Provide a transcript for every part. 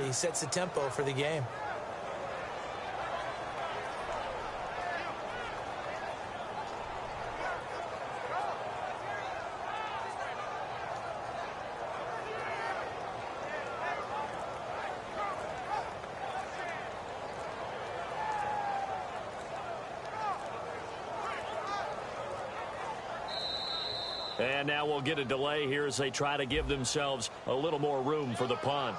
he sets the tempo for the game. And now we'll get a delay here as they try to give themselves a little more room for the punt.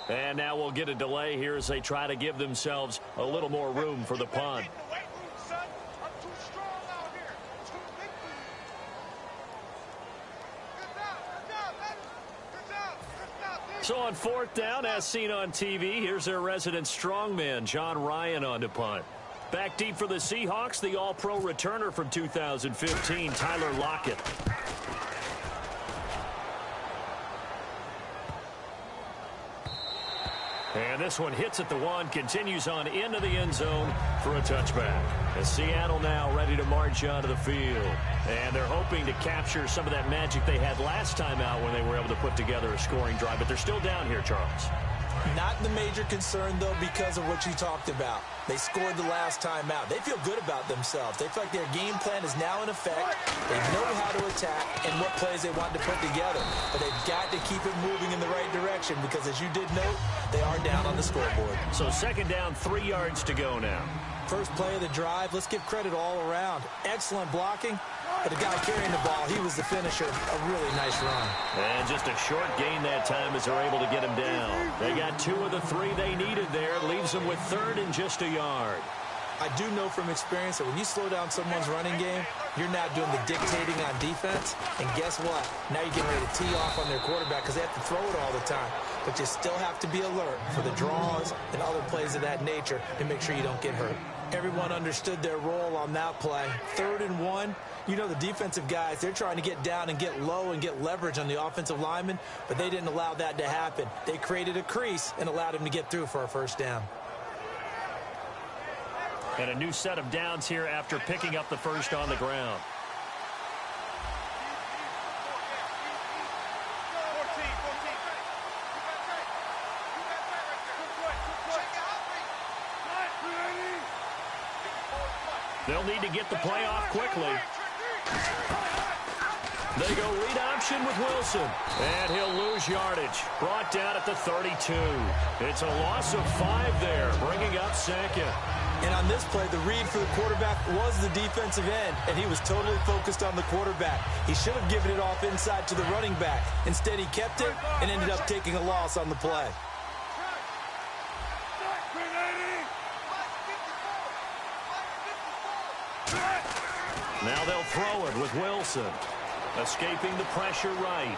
And now we'll get a delay here as they try to give themselves a little more room for the punt. So on fourth down, as seen on TV, here's their resident strongman, John Ryan, on to punt. Back deep for the Seahawks, the All-Pro returner from 2015, Tyler Lockett. And this one hits at the one, continues on into the end zone for a touchback. As Seattle now ready to march onto the field. And they're hoping to capture some of that magic they had last time out when they were able to put together a scoring drive. But they're still down here, Charles. Not the major concern, though, because of what you talked about. They scored the last time out. They feel good about themselves. They feel like their game plan is now in effect. They know how to attack and what plays they want to put together. But they've got to keep it moving in the right direction because, as you did note, they are down on the scoreboard. So second down, 3 yards to go now. First play of the drive, let's give credit all around. Excellent blocking. But the guy carrying the ball, he was the finisher. A really nice run. And just a short gain that time as they're able to get him down. They got 2 of the 3 they needed there. Leaves them with third and just a yard. I do know from experience that when you slow down someone's running game, you're not doing the dictating on defense. And guess what? Now you're getting ready to tee off on their quarterback because they have to throw it all the time. But you still have to be alert for the draws and other plays of that nature to make sure you don't get hurt. Everyone understood their role on that play. 3rd and 1. You know the defensive guys, they're trying to get down and get low and get leverage on the offensive lineman, but they didn't allow that to happen. They created a crease and allowed him to get through for a first down. And a new set of downs here after picking up the first on the ground. They'll need to get the play off quickly. They go read option with Wilson. And he'll lose yardage. Brought down at the 32. It's a loss of 5 there, bringing up second. And on this play, the read for the quarterback was the defensive end, and he was totally focused on the quarterback. He should have given it off inside to the running back. Instead, he kept it and ended up taking a loss on the play. Now they'll throw it with Wilson. Escaping the pressure right.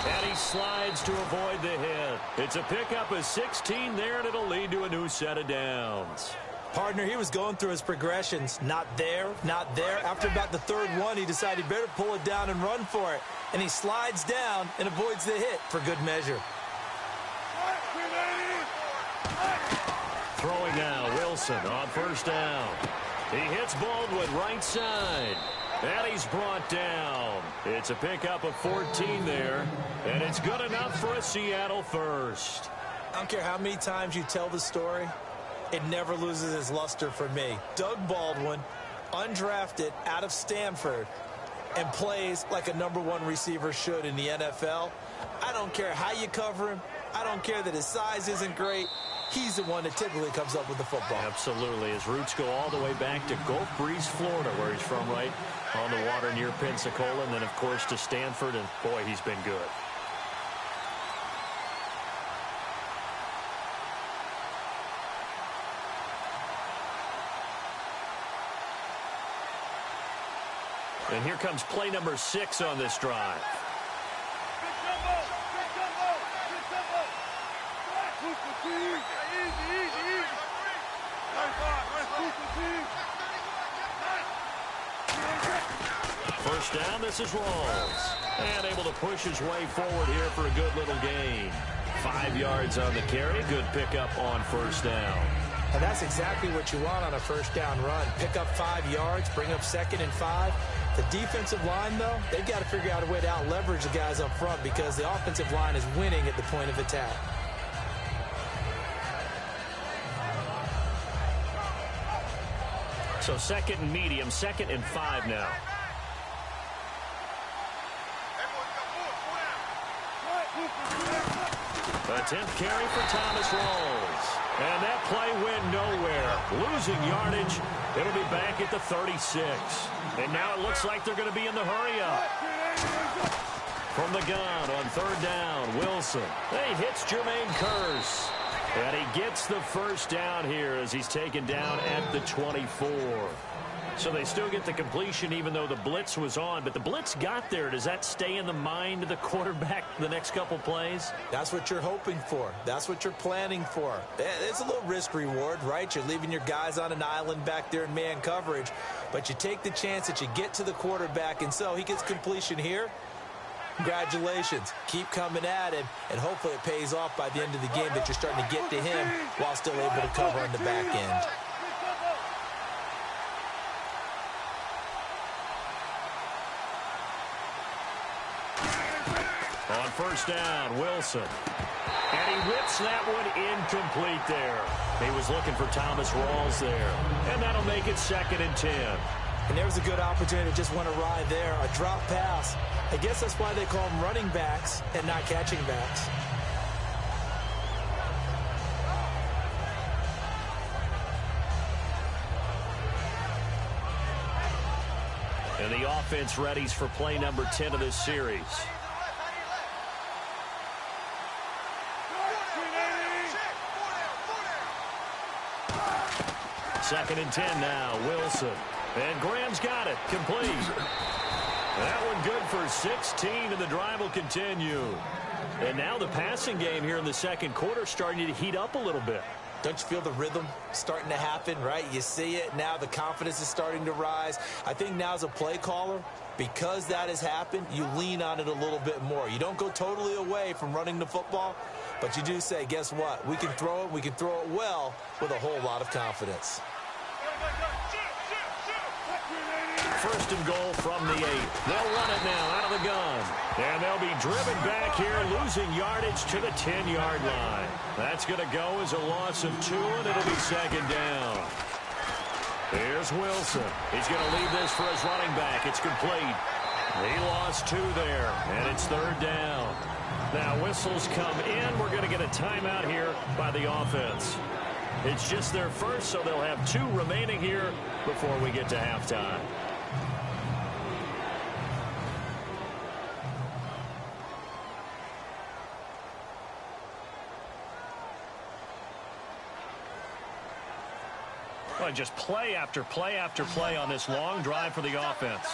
And he slides to avoid the hit. It's a pickup of 16 there, and it'll lead to a new set of downs. Partner, he was going through his progressions. Not there, not there. After about the 3rd one, he decided he better pull it down and run for it. And he slides down and avoids the hit for good measure. Throwing now, Wilson on first down. He hits Baldwin right side. And he's brought down. It's a pickup of 14 there. And it's good enough for a Seattle first. I don't care how many times you tell the story, it never loses its luster for me. Doug Baldwin, undrafted out of Stanford, and plays like a #1 receiver should in the NFL. I don't care how you cover him. I don't care that his size isn't great. He's the one that typically comes up with the football. Absolutely. His roots go all the way back to Gulf Breeze, Florida, where he's from, right on the water near Pensacola. And then, of course, to Stanford. And, boy, he's been good. And here comes play number 6 on this drive. First down, this is Rawls. And able to push his way forward here for a good little gain. 5 yards on the carry. Good pickup on first down. And that's exactly what you want on a first down run. Pick up 5 yards, bring up 2nd and 5. The defensive line, though, they've got to figure out a way to out-leverage the guys up front because the offensive line is winning at the point of attack. So 2nd and medium, 2nd and 5 now. A 10th carry for Thomas Rawls. And that play went nowhere. Losing yardage. It'll be back at the 36. And now it looks like they're going to be in the hurry-up. From the gun on 3rd down, Wilson. He hits Jermaine Kearse. And he gets the first down here as he's taken down at the 24. So they still get the completion even though the blitz was on. But the blitz got there. Does that stay in the mind of the quarterback the next couple plays? That's what you're hoping for. That's what you're planning for. It's a little risk reward, right? You're leaving your guys on an island back there in man coverage. But you take the chance that you get to the quarterback. And so he gets completion here. Congratulations. Keep coming at him. And hopefully it pays off by the end of the game that you're starting to get to him while still able to cover on the back end. On first down, Wilson. And he whips that one incomplete there. He was looking for Thomas Rawls there. And that'll make it 2nd and 10. And there was a good opportunity to just want to ride there. A drop pass. I guess that's why they call them running backs and not catching backs. And the offense readies for play number 10 of this series. Second and 10 now, Wilson. And Graham's got it, complete. That one good for 16, and the drive will continue. And now the passing game here in the second quarter starting to heat up a little bit. Don't you feel the rhythm starting to happen, right? You see it. Now the confidence is starting to rise. I think now as a play caller, because that has happened, you lean on it a little bit more. You don't go totally away from running the football, but you do say, guess what? We can throw it. We can throw it well with a whole lot of confidence. First and goal from the 8. They'll run it now out of the gun. And they'll be driven back here, losing yardage to the 10-yard line. That's going to go as a loss of 2, and it'll be 2nd down. Here's Wilson. He's going to leave this for his running back. It's complete. He lost 2 there, and it's 3rd down. Now whistles come in. We're going to get a timeout here by the offense. It's just their first, so they'll have 2 remaining here before we get to halftime. Well, just play after play after play on this long drive for the offense.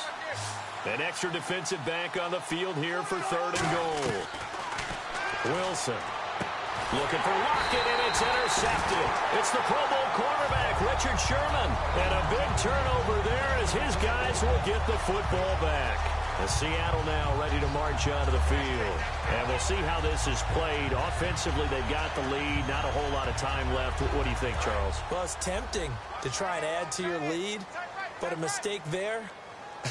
An extra defensive back on the field here for 3rd and goal. Wilson. Looking for Lockett, and it's intercepted. It's the Pro Bowl quarterback, Richard Sherman. And a big turnover there as his guys will get the football back. As Seattle now ready to march onto the field. And we'll see how this is played. Offensively, they've got the lead. Not a whole lot of time left. What do you think, Charles? Well, it's tempting to try and add to your lead, but a mistake there,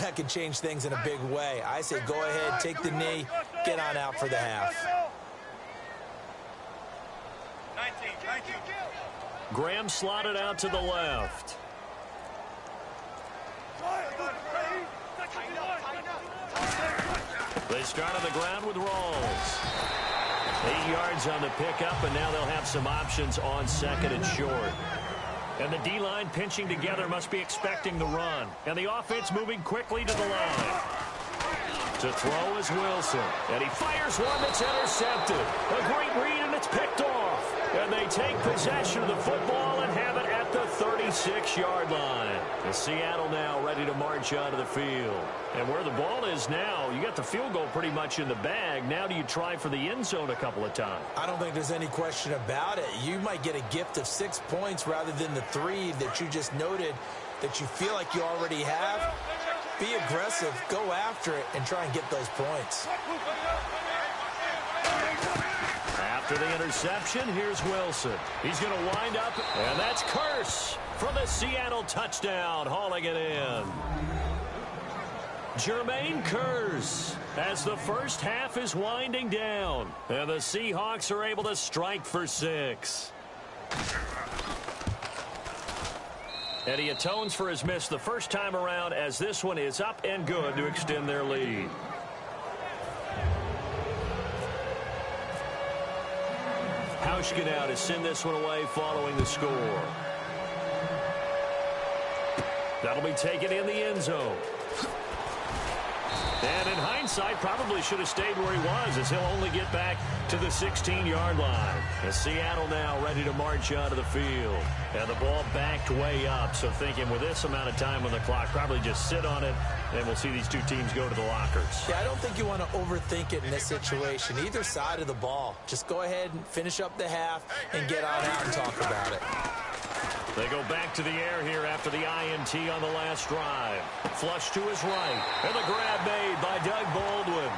that could change things in a big way. I say go ahead, take the knee, get on out for the half. Graham slotted out to the left. They start on the ground with Rawls. 8 yards on the pickup, and now they'll have some options on 2nd and short. And the D-line pinching together must be expecting the run. And the offense moving quickly to the line. To throw is Wilson. And he fires one that's intercepted. A great read, and it's picked off. And they take possession of the football and have it at the 36-yard line. And Seattle now ready to march onto the field. And where the ball is now, you got the field goal pretty much in the bag. Now do you try for the end zone a couple of times? I don't think there's any question about it. You might get a gift of 6 points rather than the 3 that you just noted that you feel like you already have. Be aggressive, go after it, and try and get those points. After the interception, here's Wilson. He's going to wind up, and that's Curse for the Seattle touchdown, hauling it in. Jermaine Curse as the first half is winding down, and the Seahawks are able to strike for 6. And he atones for his miss the first time around as this one is up and good to extend their lead. Hauschka to send this one away following the score. That'll be taken in the end zone. And in hindsight, probably should have stayed where he was as he'll only get back to the 16-yard line. As Seattle now ready to march onto the field. And the ball backed way up, so thinking with this amount of time on the clock, probably just sit on it, and we'll see these two teams go to the lockers. Yeah, I don't think you want to overthink it in this situation. Either side of the ball. Just go ahead and finish up the half and get on out and talk about it. They go back to the air here after the INT on the last drive. Flush to his right. And the grab made by Doug Baldwin.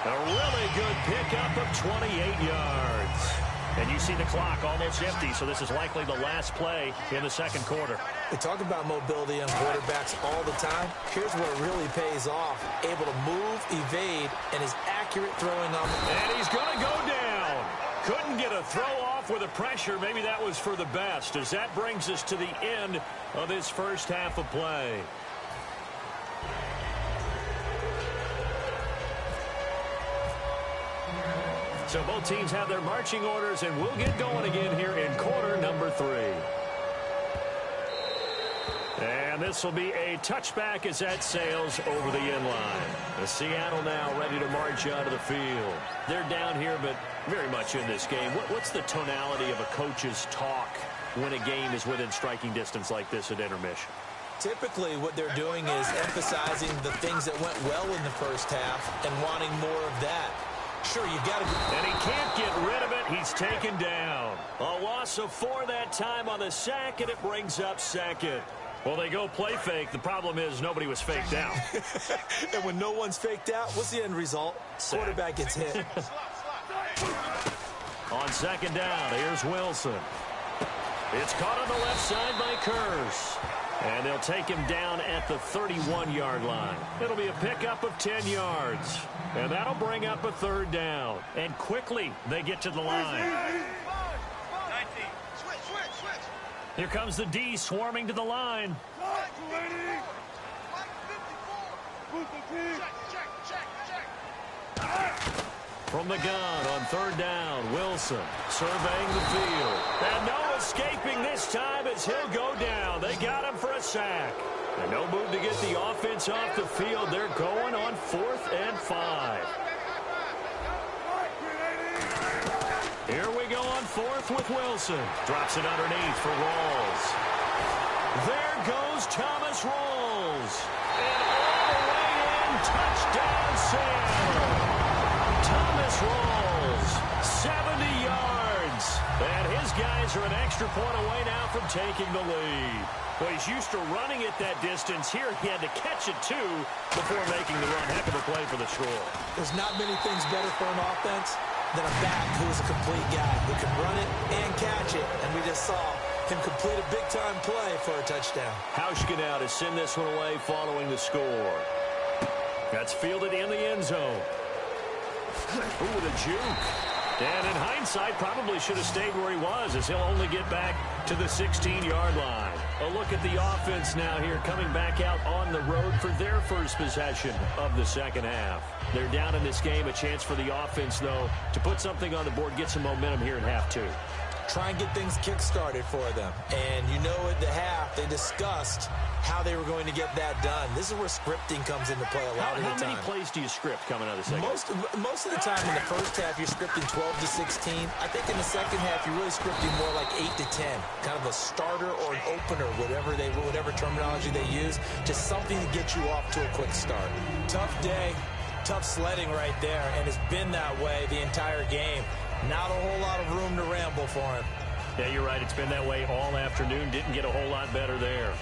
A really good pickup of 28 yards. And you see the clock almost empty, so this is likely the last play in the second quarter. We talk about mobility on quarterbacks all the time. Here's where it really pays off. Able to move, evade, and his accurate throwing on the... And he's going to go down. Couldn't get a throw off with the pressure. Maybe that was for the best, as that brings us to the end of this first half of play. So both teams have their marching orders, and we'll get going again here in quarter number 3. And this will be a touchback as that sails over the end line. The Seattle now ready to march onto the field. They're down here, but very much in this game. What's the tonality of a coach's talk when a game is within striking distance like this at intermission? Typically, what they're doing is emphasizing the things that went well in the first half and wanting more of that. Sure, you've got to... And he can't get rid of it. He's taken down. A loss of 4 that time on the sack, and it brings up second. Well, they go play fake. The problem is nobody was faked out. And when no one's faked out, what's the end result? Sack. Quarterback gets hit. On second down, here's Wilson. It's caught on the left side by Curse. And they'll take him down at the 31-yard line. It'll be a pickup of 10 yards. And that'll bring up a third down. And quickly, they get to the line. Here comes the D swarming to the line. From the gun on third down, Wilson surveying the field. And no escaping this time as he'll go down. They got him for a sack. And no move to get the offense off the field. They're going on 4th and 5. Here we go on 4th with Wilson. Drops it underneath for Rawls. There goes Thomas Rawls. And all the way in, touchdown Seattle. Thomas Rawls, 70 yards. And his guys are an extra point away now from taking the lead. Well, he's used to running it that distance. Here he had to catch it, too, before making the run. Heck of a play for the score. There's not many things better for an offense than a back who is a complete guy who can run it and catch it. And we just saw him complete a big-time play for a touchdown. Hauschka now to send this one away following the score. That's fielded in the end zone. Ooh, the juke. And in hindsight, probably should have stayed where he was as he'll only get back to the 16-yard line. A look at the offense now here coming back out on the road for their first possession of the second half. They're down in this game. A chance for the offense, though, to put something on the board, get some momentum here in half 2. try and get things kick-started for them. And you know at the half, they discussed how they were going to get that done. This is where scripting comes into play a lot of the time. How many plays do you script coming out of the second? Most of the time in the first half, you're scripting 12 to 16. I think in the second half, you're really scripting more like 8 to 10. Kind of a starter or an opener, whatever terminology they use. Just something to get you off to a quick start. Tough day, tough sledding right there, and it's been that way the entire game. Not a whole lot of room to ramble for him. Yeah, you're right. It's been that way all afternoon. Didn't get a whole lot better there.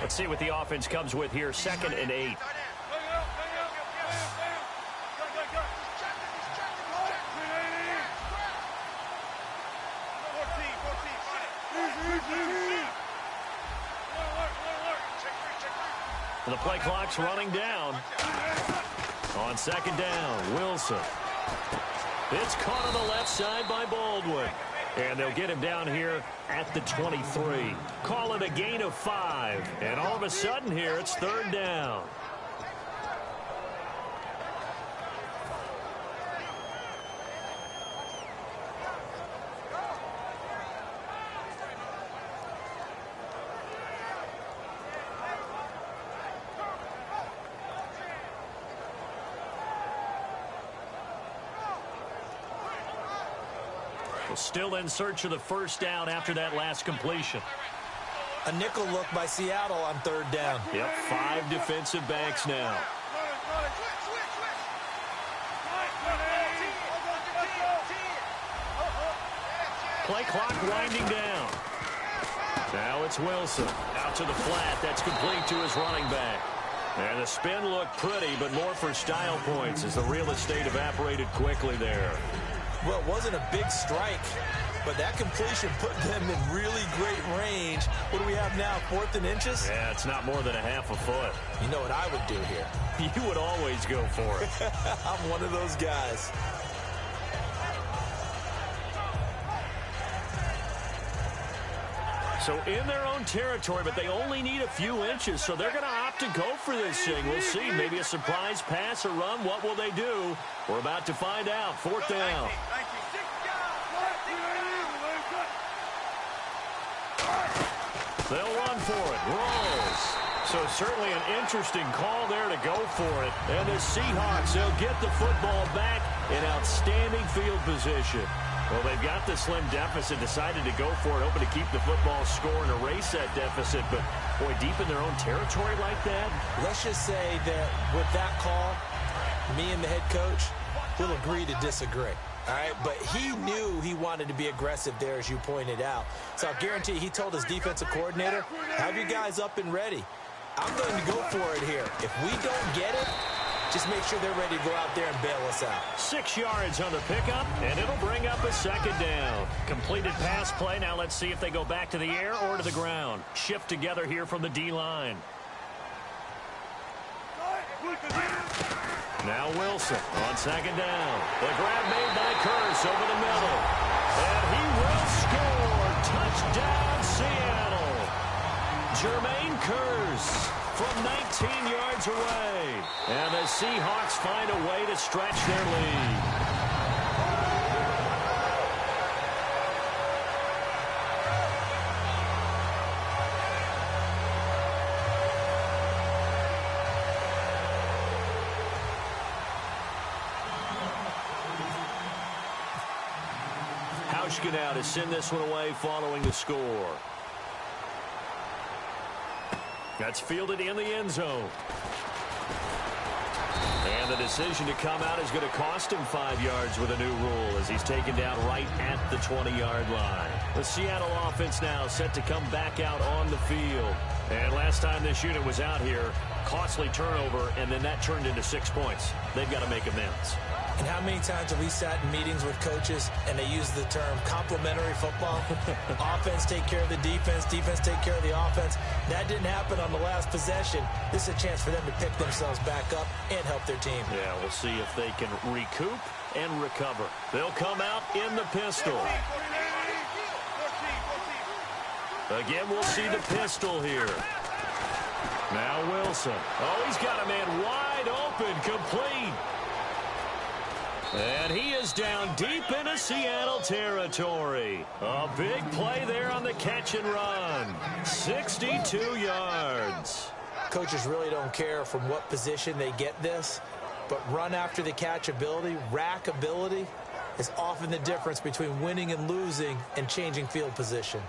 Let's see what the offense comes with here. 2nd and 8. The play clock's running down. On 2nd down, Wilson. It's caught on the left side by Baldwin. And they'll get him down here at the 23. Call it a gain of 5. And all of a sudden here, it's 3rd down. Still in search of the 1st down after that last completion. A nickel look by Seattle on 3rd down. Yep, 5 defensive backs now. Play clock winding down. Now it's Wilson. Out to the flat. That's complete to his running back. And the spin looked pretty, but more for style points as the real estate evaporated quickly there. Well, it wasn't a big strike, but that completion put them in really great range. What do we have now, 4th and inches? Yeah, it's not more than a half a foot. You know what I would do here? You would always go for it. I'm one of those guys. So in their own territory, but they only need a few inches, so they're going to opt to go for this thing. We'll see. Maybe a surprise pass or run. What will they do? We're about to find out. 4th down. They'll run for it. Rolls. So certainly an interesting call there to go for it. And the Seahawks, they'll get the football back in outstanding field position. Well, they've got the slim deficit, decided to go for it, hoping to keep the football score and erase that deficit. But, boy, deep in their own territory like that. Let's just say that with that call, me and the head coach will agree to disagree. All right, but he knew he wanted to be aggressive there, as you pointed out. So I guarantee he told his defensive coordinator, have you guys up and ready. I'm going to go for it here. If we don't get it, just make sure they're ready to go out there and bail us out. 6 yards on the pickup, and it'll bring up a 2nd down. Completed pass play. Now let's see if they go back to the air or to the ground. Shift together here from the D-line. Now Wilson on 2nd down. The grab made by Curse over the middle. And he will score. Touchdown, Seattle. Jermaine Curse from 19 yards away. And the Seahawks find a way to stretch their lead. Now to send this one away following the score. That's fielded in the end zone. And the decision to come out is going to cost him 5 yards with a new rule as he's taken down right at the 20-yard line. The Seattle offense now set to come back out on the field. And last time this unit was out here, costly turnover, and then that turned into 6 points. They've got to make amends. And how many times have we sat in meetings with coaches and they use the term complementary football? Offense take care of the defense, defense take care of the offense. That didn't happen on the last possession. This is a chance for them to pick themselves back up and help their team. Yeah, we'll see if they can recoup and recover. They'll come out in the pistol. Again, we'll see the pistol here. Now Wilson. Oh, he's got a man wide open, complete. And he is down deep into Seattle territory. A big play there on the catch and run. 62 yards. Coaches really don't care from what position they get this, but run after the catch ability, rack ability, is often the difference between winning and losing and changing field position.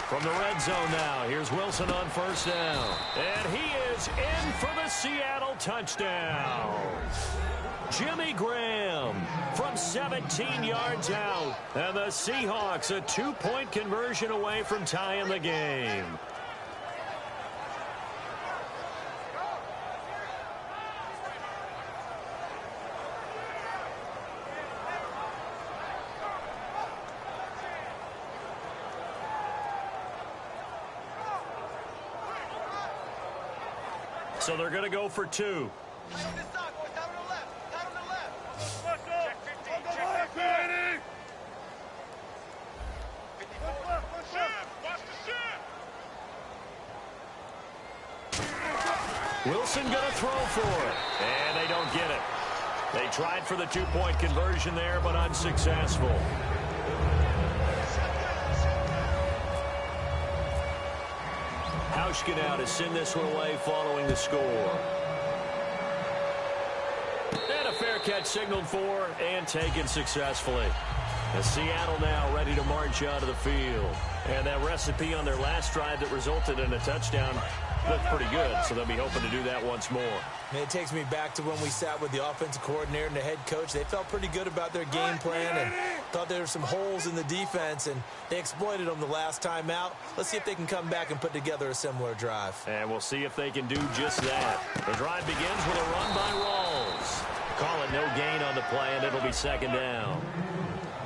From the red zone now, here's Wilson on first down. And he is in for the Seattle touchdown. Jimmy Graham from 17 yards out. And the Seahawks a 2-point conversion away from tying the game. So they're going to go for 2. Wilson going to throw for it. And they don't get it. They tried for the 2-point conversion there, but unsuccessful. Hauschka now to send this one away following the score. And a fair catch signaled for and taken successfully. And Seattle now ready to march onto the field. And that recipe on their last drive that resulted in a touchdown looked pretty good, so they'll be hoping to do that once more. And it takes me back to when we sat with the offensive coordinator and the head coach. They felt pretty good about their game plan and thought there were some holes in the defense, and they exploited them the last time out. Let's see if they can come back and put together a similar drive. And we'll see if they can do just that. The drive begins with a run by Rawls. Call it no gain on the play, and it'll be second down.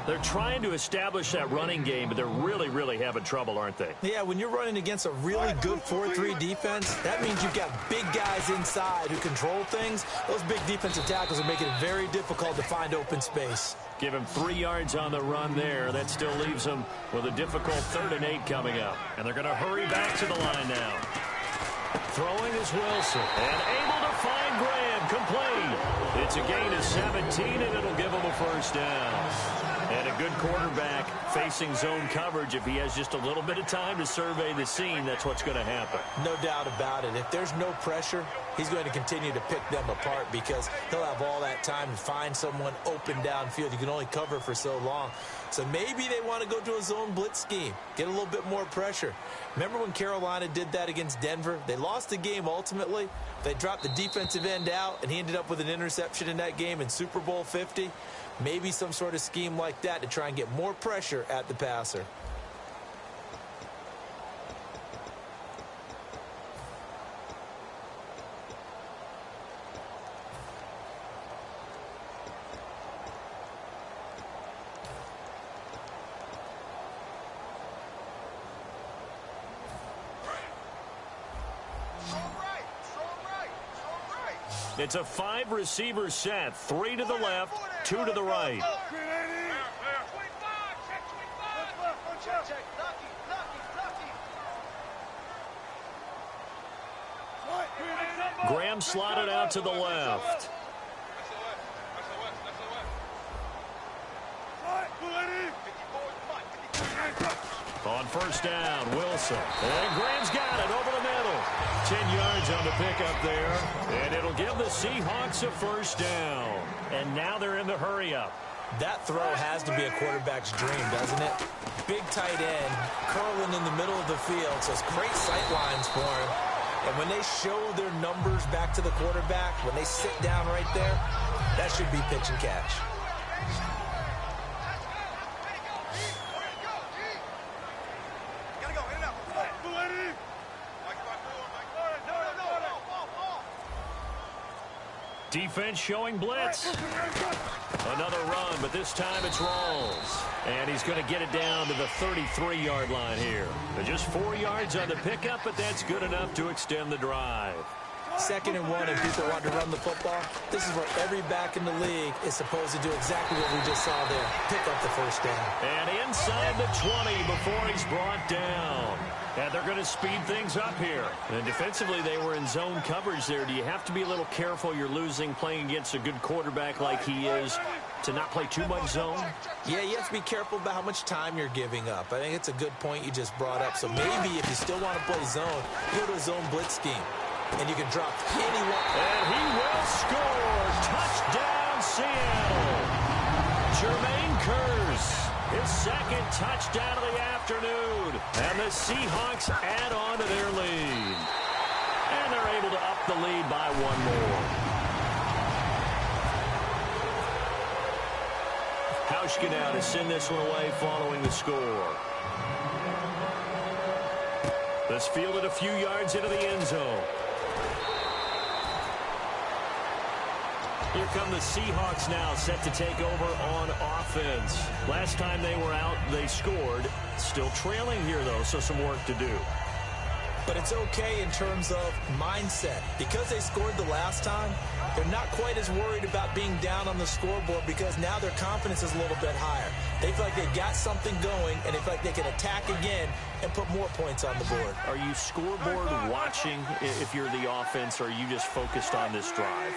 They're trying to establish that running game, but they're really having trouble, aren't they? Yeah, when you're running against a really good 4-3 defense, that means you've got big guys inside who control things. Those big defensive tackles are making it very difficult to find open space. Give him 3 yards on the run there. That still leaves them with a difficult 3rd and 8 coming up. And they're going to hurry back to the line now. Throwing is Wilson. And able to find Graham. Complete. It's a gain of 17, and it'll give him a first down. And a good quarterback facing zone coverage. If he has just a little bit of time to survey the scene, that's what's going to happen. No doubt about it. If there's no pressure, he's going to continue to pick them apart because he'll have all that time to find someone open downfield. You can only cover for so long. So maybe they want to go to a zone blitz scheme, get a little bit more pressure. Remember when Carolina did that against Denver? They lost the game ultimately. They dropped the defensive end out, and he ended up with an interception in that game in Super Bowl 50. Maybe some sort of scheme like that to try and get more pressure at the passer. It's a 5-receiver set. 3 to the left, 2 to the right. Graham slotted out to the left. On first down, Wilson. And Graham's got it over the middle. 10 yards on the pickup there. And it'll give the Seahawks a first down. And now they're in the hurry-up. That throw has to be a quarterback's dream, doesn't it? Big tight end, curling in the middle of the field, so it's great sight lines for him. And when they show their numbers back to the quarterback, when they sit down right there, that should be pitch and catch. Defense showing blitz. Another run, but this time it's Rawls. And he's going to get it down to the 33-yard line here. Just 4 yards on the pickup, but that's good enough to extend the drive. 2nd and 1, and people want to run the football. This is where every back in the league is supposed to do exactly what we just saw there. Pick up the first down. And inside the 20 before he's brought down. And they're going to speed things up here. And defensively, they were in zone coverage there. Do you have to be a little careful? You're losing playing against a good quarterback like he is to not play too much zone? Yeah, you have to be careful about how much time you're giving up. I think it's a good point you just brought up. So maybe if you still want to play zone, you go to a zone blitz scheme. And you can drop anyone. And he will score. Touchdown, Seattle. Jermaine Kearse, his 2nd touchdown of the afternoon. And the Seahawks add on to their lead. And they're able to up the lead by 1 more. Hauschka now to send this one away following the score. This fielded a few yards into the end zone. Here come the Seahawks now, set to take over on offense. Last time they were out, they scored. Still trailing here, though, so some work to do. But it's okay in terms of mindset. Because they scored the last time, they're not quite as worried about being down on the scoreboard because now their confidence is a little bit higher. They feel like they've got something going, and they feel like they can attack again and put more points on the board. Are you scoreboard watching if you're the offense, or are you just focused on this drive?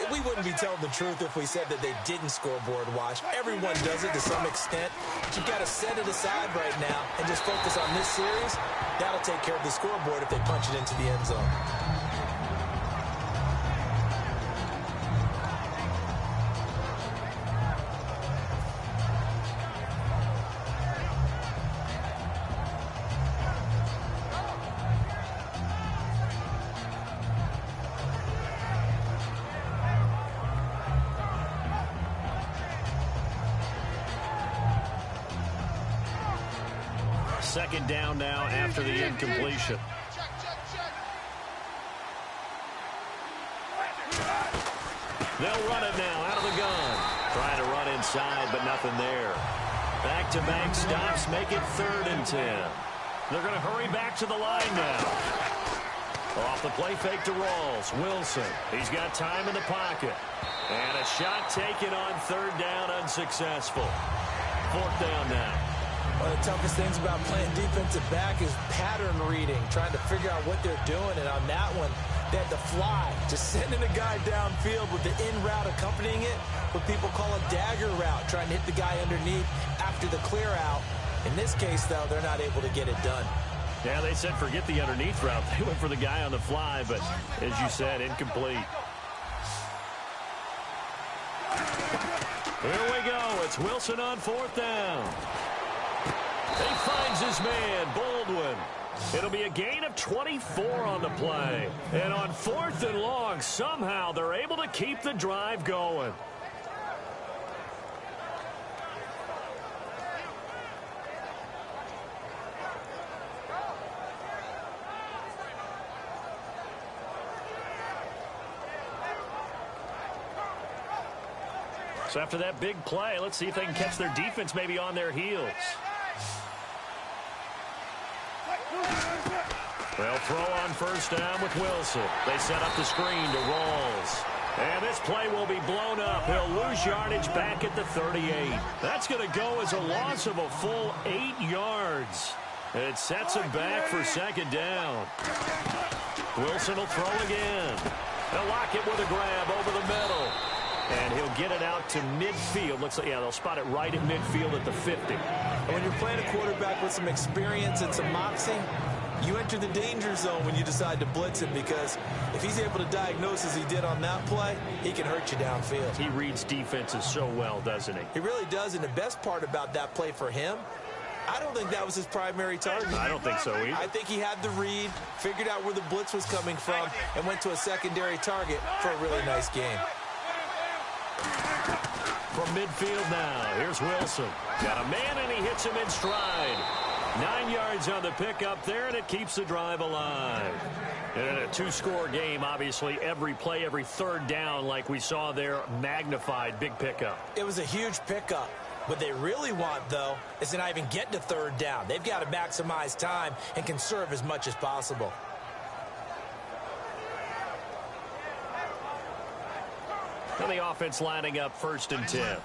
We wouldn't be telling the truth if we said that they didn't scoreboard watch. Everyone does it to some extent. But you've got to set it aside right now and just focus on this series. That'll take care of the scoreboard if they punch it into the end zone. Second down now after the incompletion. They'll run it now out of the gun. Trying to run inside, but nothing there. Back-to-back stops make it 3rd and 10. They're going to hurry back to the line now. Off the play fake to Rawls. Wilson. He's got time in the pocket. And a shot taken on 3rd down, unsuccessful. 4th down now. One of the toughest things about playing defensive back is pattern reading, trying to figure out what they're doing. And on that one, they had to fly, just sending a guy downfield with the in route accompanying it, what people call a dagger route, trying to hit the guy underneath after the clear out. In this case, though, they're not able to get it done. Yeah, they said forget the underneath route. They went for the guy on the fly, but as you said, incomplete. Here we go. It's Wilson on 4th down. He finds his man, Baldwin. It'll be a gain of 24 on the play. And on 4th and long, somehow they're able to keep the drive going. So after that big play, let's see if they can catch their defense maybe on their heels. They'll throw on 1st down with Wilson. They set up the screen to Rawls. And this play will be blown up. He'll lose yardage back at the 38. That's going to go as a loss of a full 8 yards. It sets him back for 2nd down. Wilson will throw again. They'll lock it with a grab over the middle. And he'll get it out to midfield. Looks like, yeah, they'll spot it right at midfield at the 50. And when you're playing a quarterback with some experience and some moxie, you enter the danger zone when you decide to blitz him, because if he's able to diagnose as he did on that play, he can hurt you downfield. He reads defenses so well, doesn't he? He really does, and the best part about that play for him, I don't think that was his primary target. I don't think so either. I think he had the read, figured out where the blitz was coming from, and went to a secondary target for a really nice game. From midfield now, here's Wilson. Got a man, and he hits him in stride. 9 yards on the pickup there, and it keeps the drive alive. And in a two-score game, obviously, every play, every third down, like we saw there, magnified, big pickup. It was a huge pickup. What they really want, though, is to not even get to third down. They've got to maximize time and conserve as much as possible. And the offense lining up 1st and 10.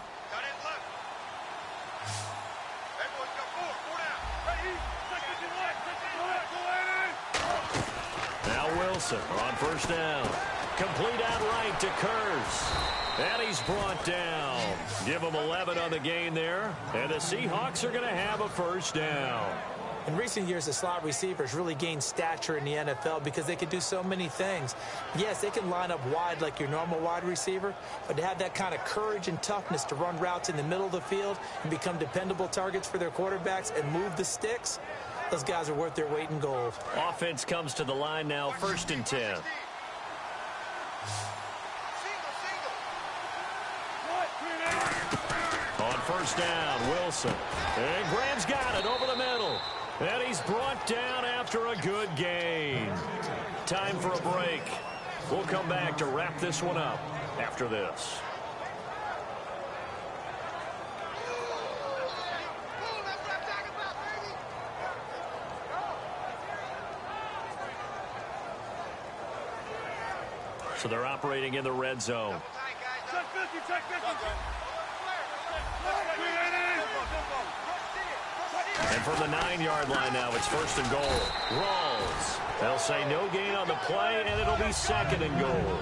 Now Wilson on 1st down. Complete outright to Curse. And he's brought down. Give him 11 on the gain there. And the Seahawks are going to have a 1st down. In recent years, the slot receivers really gained stature in the NFL because they can do so many things. Yes, they can line up wide like your normal wide receiver, but to have that kind of courage and toughness to run routes in the middle of the field and become dependable targets for their quarterbacks and move the sticks, those guys are worth their weight in gold. Offense comes to the line now, 1st and 10. On 1st down, Wilson. And Graham's got it over the middle. And he's brought down after a good gain. Time for a break. We'll come back to wrap this one up after this. So they're operating in the red zone. And from the 9-yard line now, it's 1st and goal. Rawls. They'll say no gain on the play, and it'll be 2nd and goal.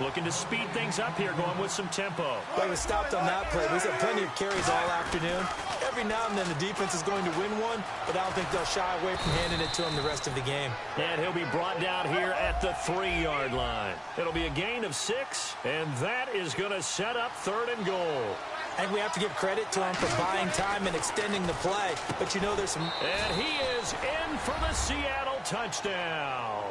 Looking to speed things up here, going with some tempo. Well, he was stopped on that play. He's had plenty of carries all afternoon. Every now and then the defense is going to win one, but I don't think they'll shy away from handing it to him the rest of the game. And he'll be brought down here at the 3-yard line. It'll be a gain of 6, and that is going to set up 3rd and goal. I think we have to give credit to him for buying time and extending the play, but you know there's some... And he is in for the Seattle touchdown.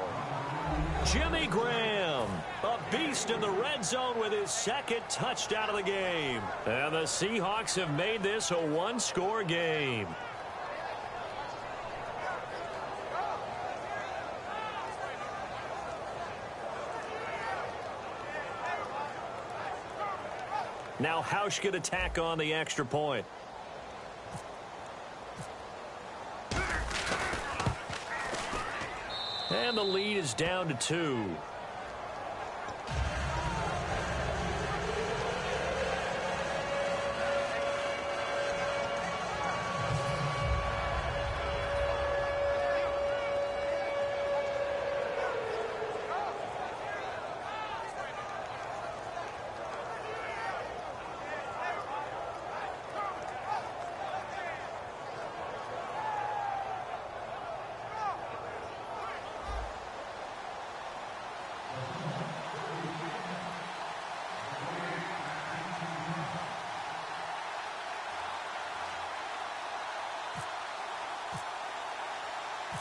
Jimmy Graham, a beast in the red zone with his 2nd touchdown of the game. And the Seahawks have made this a 1-score game. Now Hausch could attack on the extra point. And the lead is down to 2.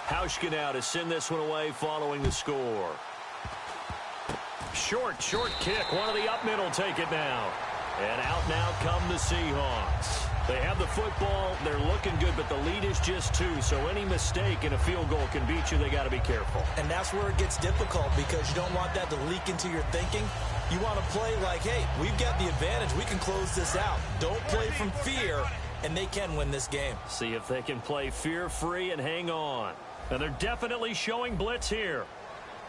Hauschka now to send this one away following the score. Short kick. One of the up middle take it now. And out now come the Seahawks. They have the football. They're looking good, but the lead is just 2. So any mistake in a field goal can beat you. They got to be careful. And that's where it gets difficult because you don't want that to leak into your thinking. You want to play like, hey, we've got the advantage. We can close this out. Don't play from fear, and they can win this game. See if they can play fear-free and hang on. And they're definitely showing blitz here.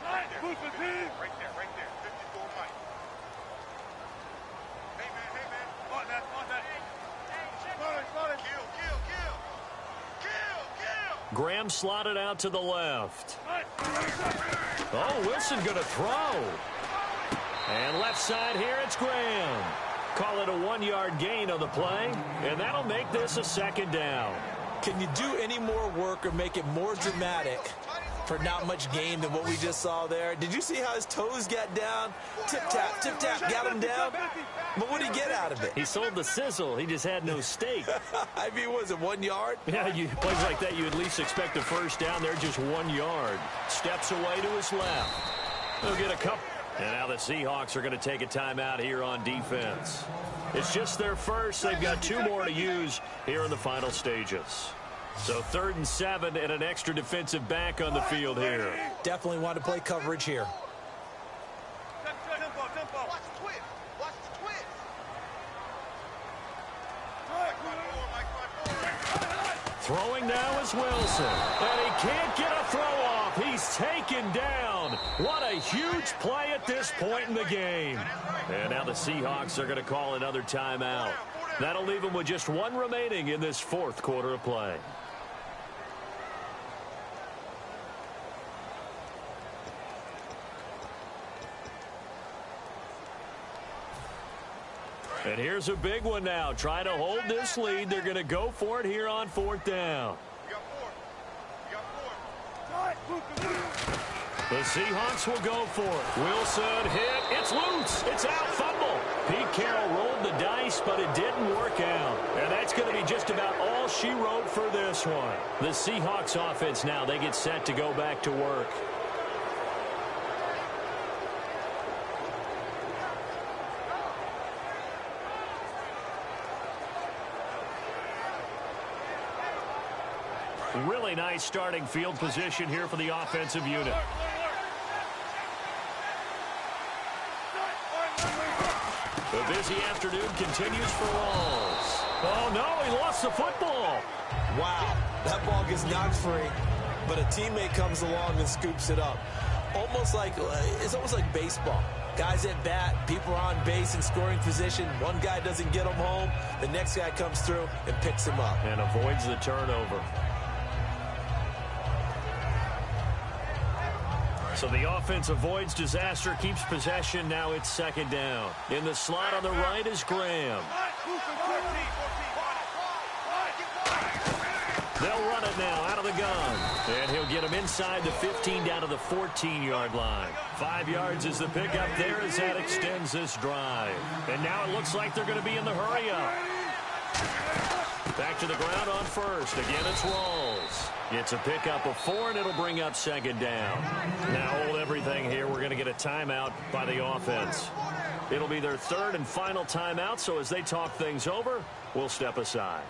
Right there. 54 Mike. Hey, man. On that. Kill. Graham slotted out to the left. Oh, Wilson going to throw. And left side here, it's Graham. Call it a 1-yard gain on the play, and that'll make this a 2nd down. Can you do any more work or make it more dramatic for not much gain than what we just saw there? Did you see how his toes got down? Tip-tap, got him down. But what did he get out of it? He sold the sizzle. He just had no steak. I mean, was it 1 yard? Yeah, plays like that, you at least expect a 1st down. They're just 1 yard. Steps away to his left. He'll get a couple. And now the Seahawks are going to take a timeout here on defense. It's just their first. They've got 2 more to use here in the final stages. So 3rd and 7 and an extra defensive back on the field here. Definitely want to play coverage here. Tempo. Watch the twist. Watch the twist. Throwing now is Wilson. And he can't get a throw off. He's taken down. What a huge play at this point in the game. And now the Seahawks are going to call another timeout. That'll leave them with just one remaining in this 4th quarter of play. And here's a big one now. Trying to hold this lead. They're going to go for it here on 4th down. The Seahawks will go for it. Wilson hit. It's loose. It's out. Fumble. Pete Carroll rolled the dice, but it didn't work out. And that's going to be just about all she wrote for this one. The Seahawks offense now, they get set to go back to work. Really nice starting field position here for the offensive unit. The busy afternoon continues for Rawls. Oh, no, he lost the football. Wow, that ball gets knocked free, but a teammate comes along and scoops it up. It's almost like baseball. Guys at bat, people are on base in scoring position. One guy doesn't get him home. The next guy comes through and picks him up. And avoids the turnover. So the offense avoids disaster, keeps possession. Now it's 2nd down. In the slot on the right is Graham. They'll run it now out of the gun. And he'll get him inside the 15 down to the 14-yard line. 5 yards is the pickup there as that extends this drive. And now it looks like they're going to be in the hurry-up. Back to the ground on 1st. Again, it's Rawls. It's a pickup of 4, and it'll bring up 2nd down. Now hold everything here. We're going to get a timeout by the offense. It'll be their 3rd and final timeout, so as they talk things over, we'll step aside.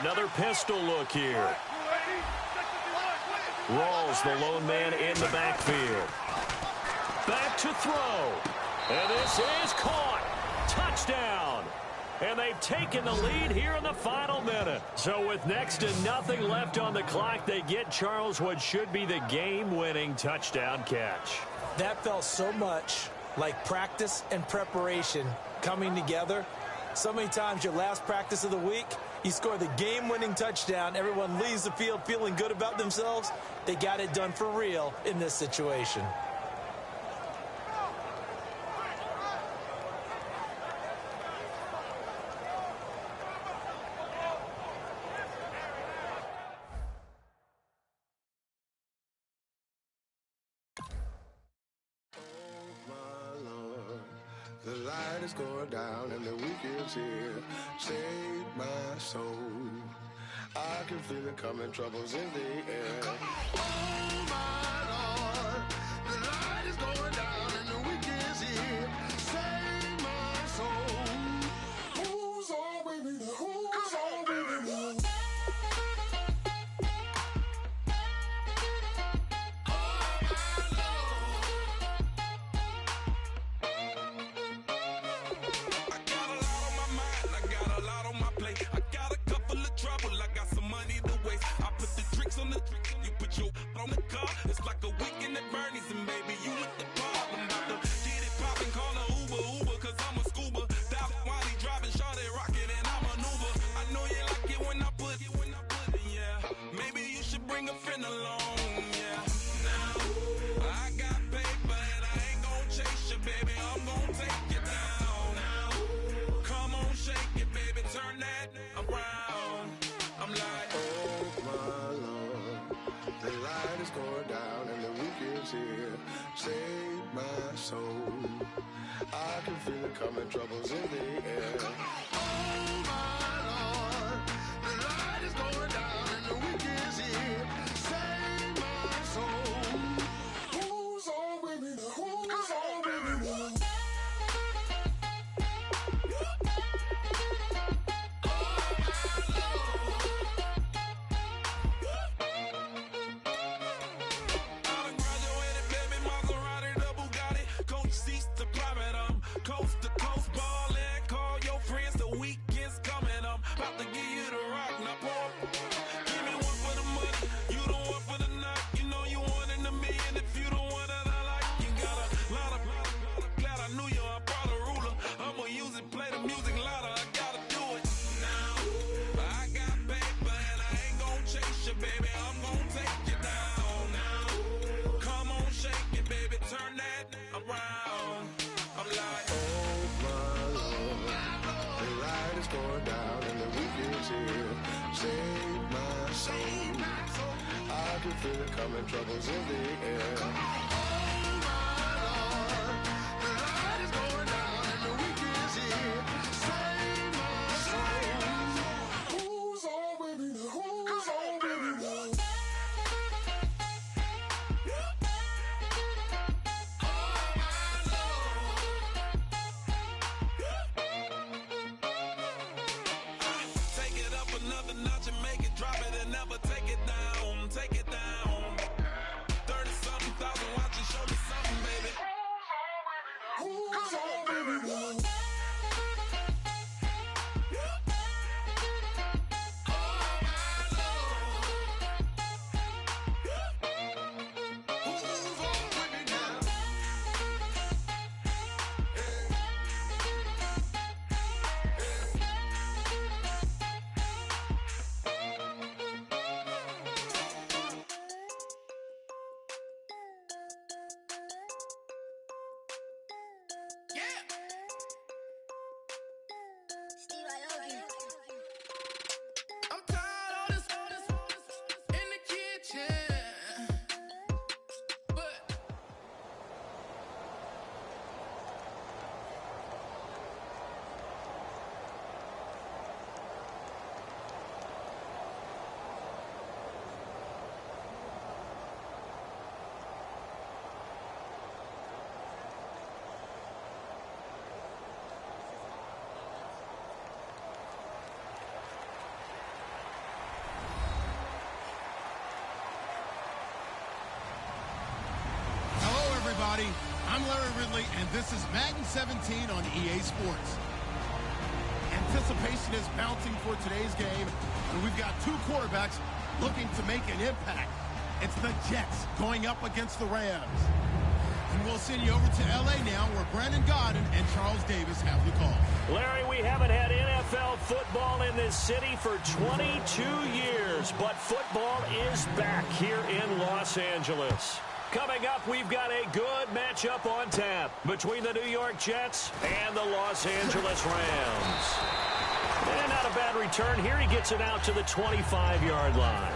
Another pistol look here. Rawls, the lone man in the backfield. Back to throw. And this is caught. Touchdown. And they've taken the lead here in the final minute. So with next to nothing left on the clock, they get Charles what should be the game-winning touchdown catch. That felt so much like practice and preparation coming together. So many times your last practice of the week, you score the game-winning touchdown. Everyone leaves the field feeling good about themselves. They got it done for real in this situation. The light is going down and the weekend's here. Save my soul. I can feel it coming, troubles in the air. Oh my Lord, the light is going down and the weekend's here. Save my soul. Who's all with me? Who's all with me? On the car, it's like a weekend at Bernie's, and baby, you look the part. I'm about to get it poppin', call a Uber, cause I'm a scuba. Dive while he driving, shawty rocket, and I maneuver. I know you like it when I put it, yeah. Maybe you should bring a friend along, yeah. Now, I got paper, and I ain't gon' chase you, baby, I'm gon' take you down. Now, come on, shake it, baby, turn that around. I'm like, oh my Lord, the light soul. I can feel it coming, troubles in the air. Oh my Lord, the light is going down and the week is here. Save my soul. Who's on with me now? Who's on with me now? Feel it coming, troubles in the air. Oh my Lord, the light is going down and the week is here. Save my soul. Who's on with me now? Who's on with me now? Take it up another notch and make it drop it and never take it down. Take it down. 30-something thousand watching, show me something, baby. Who's on with me now? I'm Larry Ridley, and this is Madden 17 on EA Sports. Anticipation is mounting for today's game, and we've got two quarterbacks looking to make an impact. It's the Jets going up against the Rams. And we'll send you over to L.A. now, where Brandon Godden and Charles Davis have the call. Larry, we haven't had NFL football in this city for 22 years, but football is back here in Los Angeles. Coming up, we've got a good matchup on tap between the New York Jets and the Los Angeles Rams. And not a bad return here. He gets it out to the 25-yard line.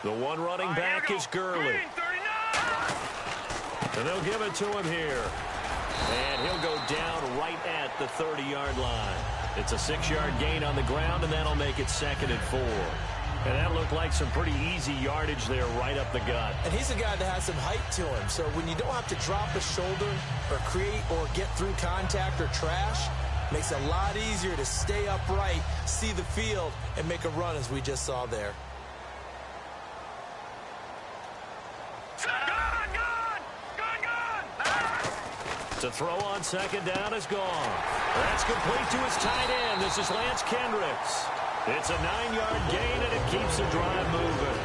The one running back is Gurley. And they'll give it to him here. And he'll go down right at the 30-yard line. It's a 6-yard gain on the ground, and that'll make it 2nd and 4. And that looked like some pretty easy yardage there right up the gut. And he's a guy that has some height to him. So when you don't have to drop a shoulder or create or get through contact or trash, makes it a lot easier to stay upright, see the field, and make a run as we just saw there. To throw on 2nd down is gone. That's complete to his tight end. This is Lance Kendricks. It's a 9-yard gain, and it keeps the drive moving.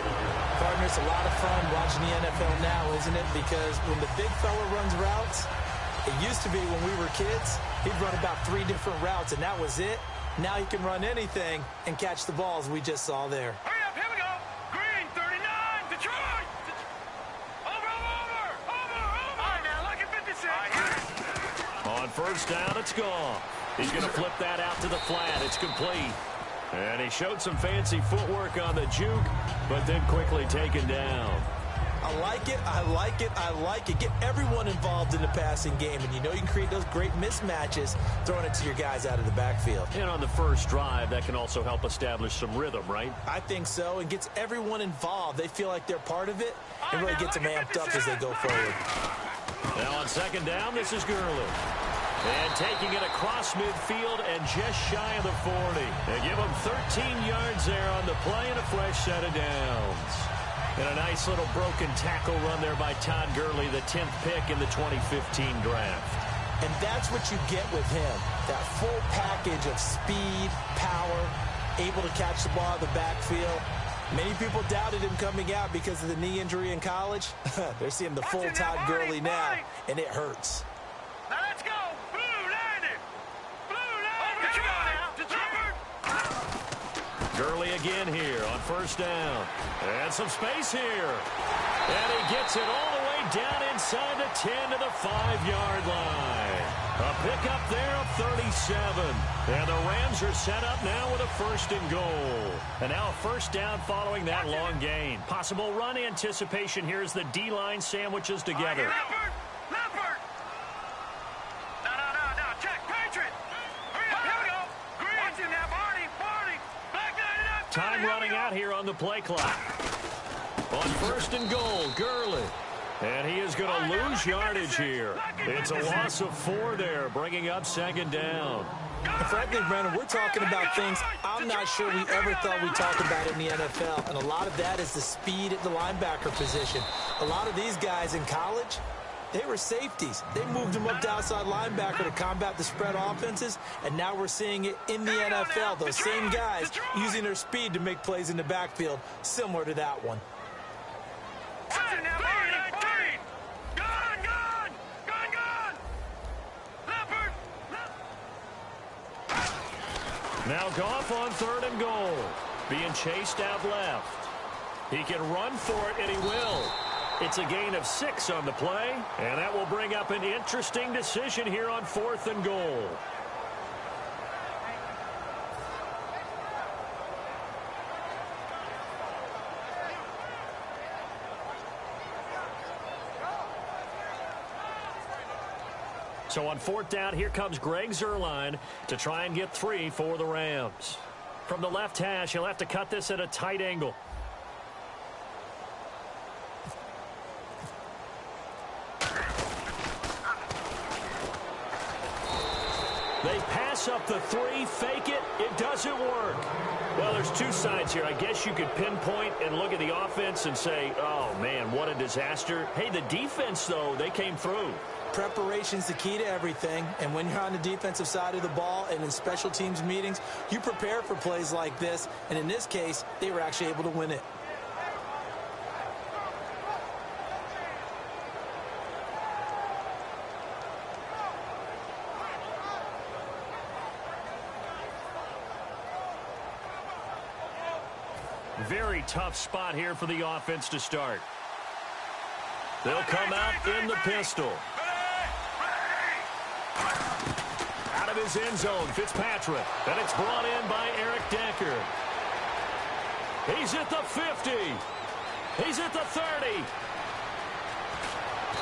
Partner, it's a lot of fun watching the NFL now, isn't it? Because when the big fella runs routes, it used to be when we were kids, he'd run about 3 different routes, and that was it. Now he can run anything and catch the balls we just saw there. Hurry up, here we go. Green, 39, Detroit. first down, it's gone. He's going to flip that out to the flat. It's complete. And he showed some fancy footwork on the juke, but then quickly taken down. I like it, I like it, I like it. Get everyone involved in the passing game, and you know you can create those great mismatches throwing it to your guys out of the backfield. And on the first drive, that can also help establish some rhythm, right? I think so, and gets everyone involved. They feel like they're part of it, and really gets them amped up as they go forward. Now on second down, this is Gurley. And taking it across midfield and just shy of the 40. They give him 13 yards there on the play and a fresh set of downs. And a nice little broken tackle run there by Todd Gurley, the 10th pick in the 2015 draft. And that's what you get with him, that full package of speed, power, able to catch the ball out of the backfield. Many people doubted him coming out because of the knee injury in college. They're seeing the full Todd Gurley now, and it hurts. Now let's go. Blue landed. Gurley again here on first down. And some space here. And he gets it all the way down inside the 10 to the 5-yard line. A pickup there of 37. And the Rams are set up now with a first and goal. And now a first down following that long gain. Possible run anticipation here as the D-line sandwiches together. Leopard. No. Check. Patriot. Hurry up. Here we go. Green. Watch him now, Barney. Back line up. Time running out here on the play clock. On first and goal, Gurley. And he is going to lose yardage here. It's a loss of 4 there, bringing up second down. Frankly, Brandon, we're talking about things I'm not sure we ever thought we'd talk about in the NFL. And a lot of that is the speed at the linebacker position. A lot of these guys in college, they were safeties. They moved them up to outside linebacker to combat the spread offenses. And now we're seeing it in the NFL. Those same guys using their speed to make plays in the backfield, similar to that one. Now Goff on third and goal. Being chased out left. He can run for it, and he will. It's a gain of 6 on the play, and that will bring up an interesting decision here on fourth and goal. So on fourth down, here comes Greg Zuerlein to try and get 3 for the Rams. From the left hash, he'll have to cut this at a tight angle. They pass up the 3, fake it, it doesn't work. Well, there's 2 sides here. I guess you could pinpoint and look at the offense and say, oh, man, what a disaster. Hey, the defense, though, they came through. Preparation's the key to everything, and when you're on the defensive side of the ball and in special teams meetings, you prepare for plays like this, and in this case, they were actually able to win it. Very tough spot here for the offense to start. They'll come out in the pistol. Out of his end zone, Fitzpatrick. And it's brought in by Eric Decker. He's at the 50. He's at the 30.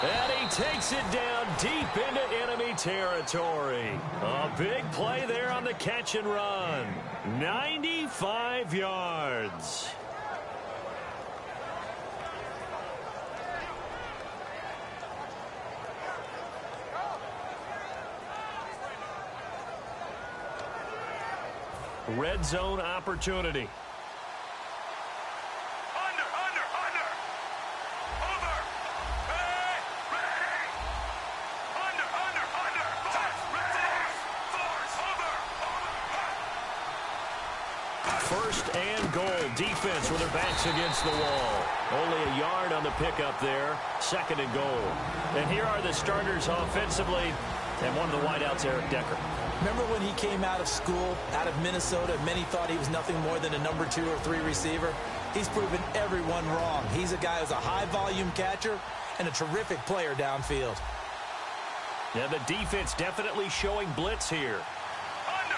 And he takes it down deep into enemy territory. A big play there on the catch and run. 95 yards. Red zone opportunity. First and goal. Defense with their backs against the wall. Only a yard on the pickup there. Second and goal. And here are the starters offensively. And one of the wideouts, Eric Decker. Remember when he came out of school, out of Minnesota, many thought he was nothing more than a number 2 or 3 receiver? He's proven everyone wrong. He's a guy who's a high-volume catcher and a terrific player downfield. Yeah, the defense definitely showing blitz here. Under.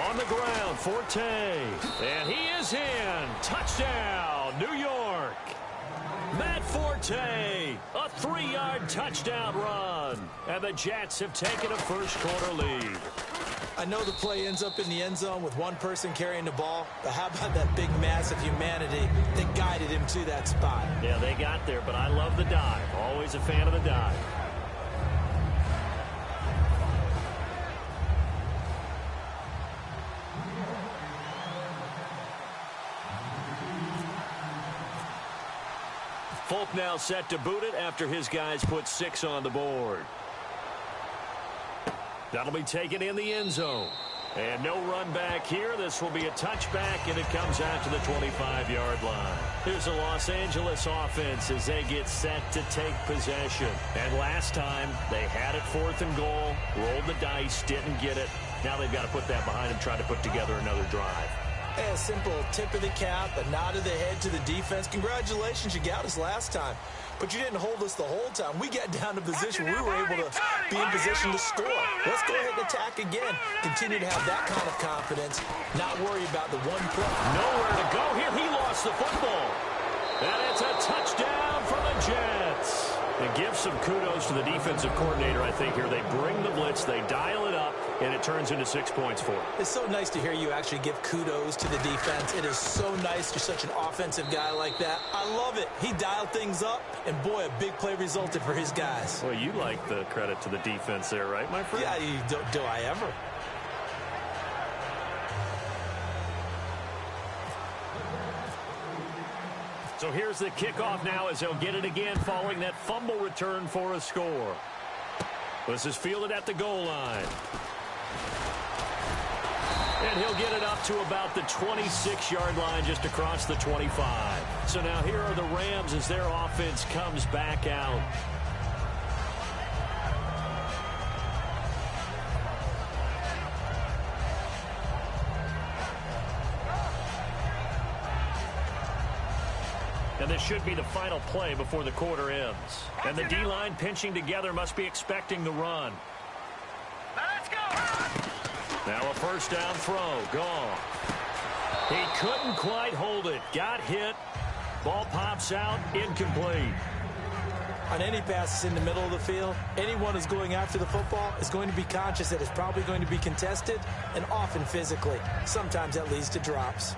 On the ground, Forte. And he is in. Touchdown, New York. Matt Forte, a 3-yard touchdown run. And the Jets have taken a first-quarter lead. I know the play ends up in the end zone with one person carrying the ball, but how about that big mass of humanity that guided him to that spot? Yeah, they got there, but I love the dive. Always a fan of the dive. Folk now set to boot it after his guys put 6 on the board. That'll be taken in the end zone. And no run back here. This will be a touchback, and it comes out to the 25-yard line. Here's the Los Angeles offense as they get set to take possession. And last time, they had it 4th and goal, rolled the dice, didn't get it. Now they've got to put that behind them, try to put together another drive. A simple tip of the cap, a nod of the head to the defense. Congratulations, you got us last time. But you didn't hold us the whole time. We got down to position. We were able to be in position to score. Let's go ahead and attack again. Continue to have that kind of confidence. Not worry about the one play. Nowhere to go here. He lost the football. And it's a touchdown for the Jets. And give some kudos to the defensive coordinator, I think, here. They bring the blitz, they dial it up, and it turns into 6 points for them. It's so nice to hear you actually give kudos to the defense. It is so nice. You're such an offensive guy like that. I love it. He dialed things up, and boy, a big play resulted for his guys. Well, you like the credit to the defense there, right, my friend? Yeah, do I ever? So here's the kickoff now as they'll get it again following that fumble return for a score. This is fielded at the goal line. And he'll get it up to about the 26-yard line just across the 25. So now here are the Rams as their offense comes back out. And this should be the final play before the quarter ends. And the D-line pinching together must be expecting the run. Let's go. Now a first down throw. Gone. He couldn't quite hold it. Got hit. Ball pops out. Incomplete. On any passes in the middle of the field, anyone who's going after the football is going to be conscious that it's probably going to be contested, and often physically. Sometimes that leads to drops.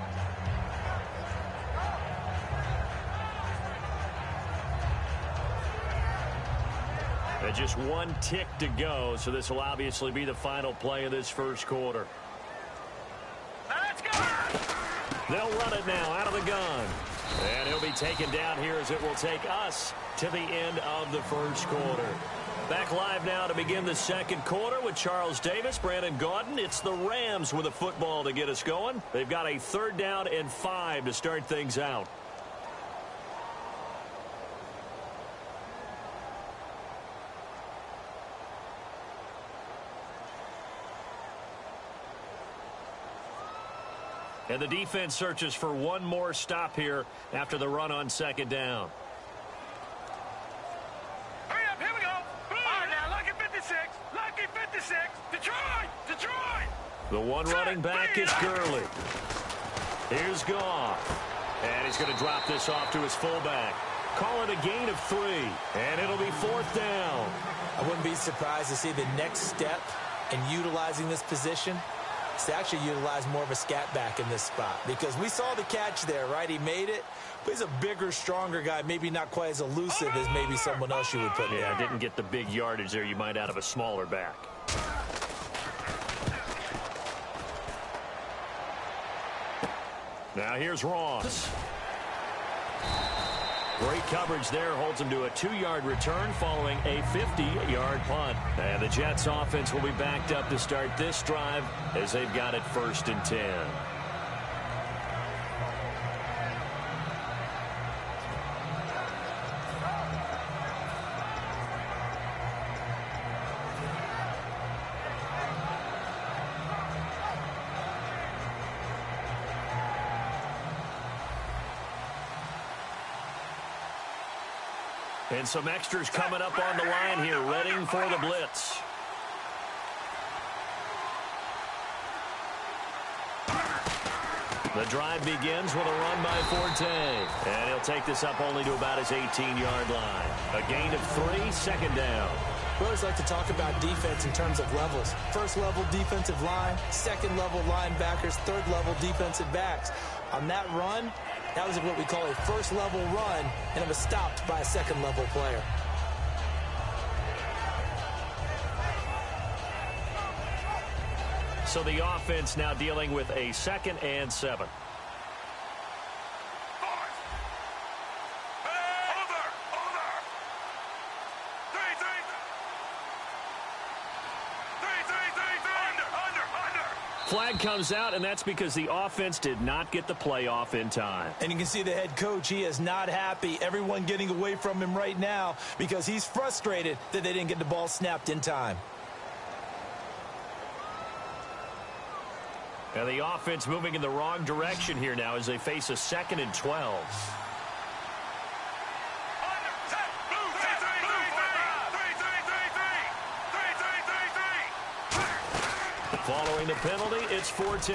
Just one tick to go, so this will obviously be the final play of this first quarter. Let's go. They'll run it now out of the gun. And he'll be taken down here as it will take us to the end of the first quarter. Back live now to begin the second quarter with Charles Davis, Brandon Gaudin. It's the Rams with a football to get us going. They've got a 3rd down and 5 to start things out. And the defense searches for one more stop here after the run on 2nd down. Hurry up, here we go. All right, now, lucky 56. Lucky 56. Detroit. The one running back is Gurley. Here's Goff. And he's going to drop this off to his fullback. Call it a gain of 3. And it'll be 4th down. I wouldn't be surprised to see the next step in utilizing this position to actually utilize more of a scat back in this spot, because we saw the catch there, right? He made it, but he's a bigger, stronger guy, maybe not quite as elusive as maybe someone else you would put there. Yeah, didn't get the big yardage there you might out of a smaller back. Now here's Ross. Great coverage there, holds him to a 2-yard return following a 50-yard punt. And the Jets offense will be backed up to start this drive as they've got it 1st and 10. And some extras coming up on the line here, ready for the blitz. The drive begins with a run by Forte. And he'll take this up only to about his 18-yard line. A gain of 3, second down. We always like to talk about defense in terms of levels. First-level defensive line, second-level linebackers, third-level defensive backs. On that run, that was what we call a first-level run, and it was stopped by a second-level player. So the offense now dealing with a 2nd and 7. Flag comes out, and that's because the offense did not get the play off in time. And you can see the head coach, he is not happy. Everyone getting away from him right now because he's frustrated that they didn't get the ball snapped in time. And the offense moving in the wrong direction here now as they face a 2nd and 12. Following the penalty, it's Forte.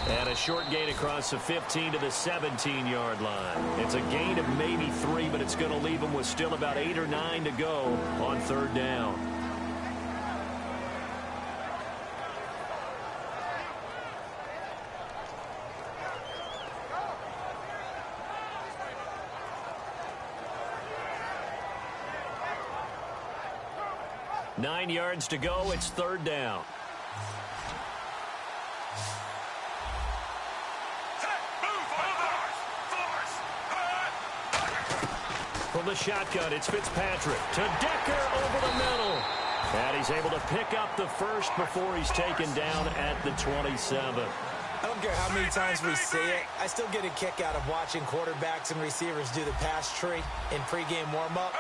And a short gain across the 15 to the 17-yard line. It's a gain of maybe 3, but it's going to leave them with still about 8 or 9 to go on 3rd down. Nine yards to go. It's 3rd down. From the shotgun, it's Fitzpatrick to Decker over the middle. And he's able to pick up the first before he's taken down at the 27. I don't care how many times we see it. I still get a kick out of watching quarterbacks and receivers do the pass tree in pregame warm-up.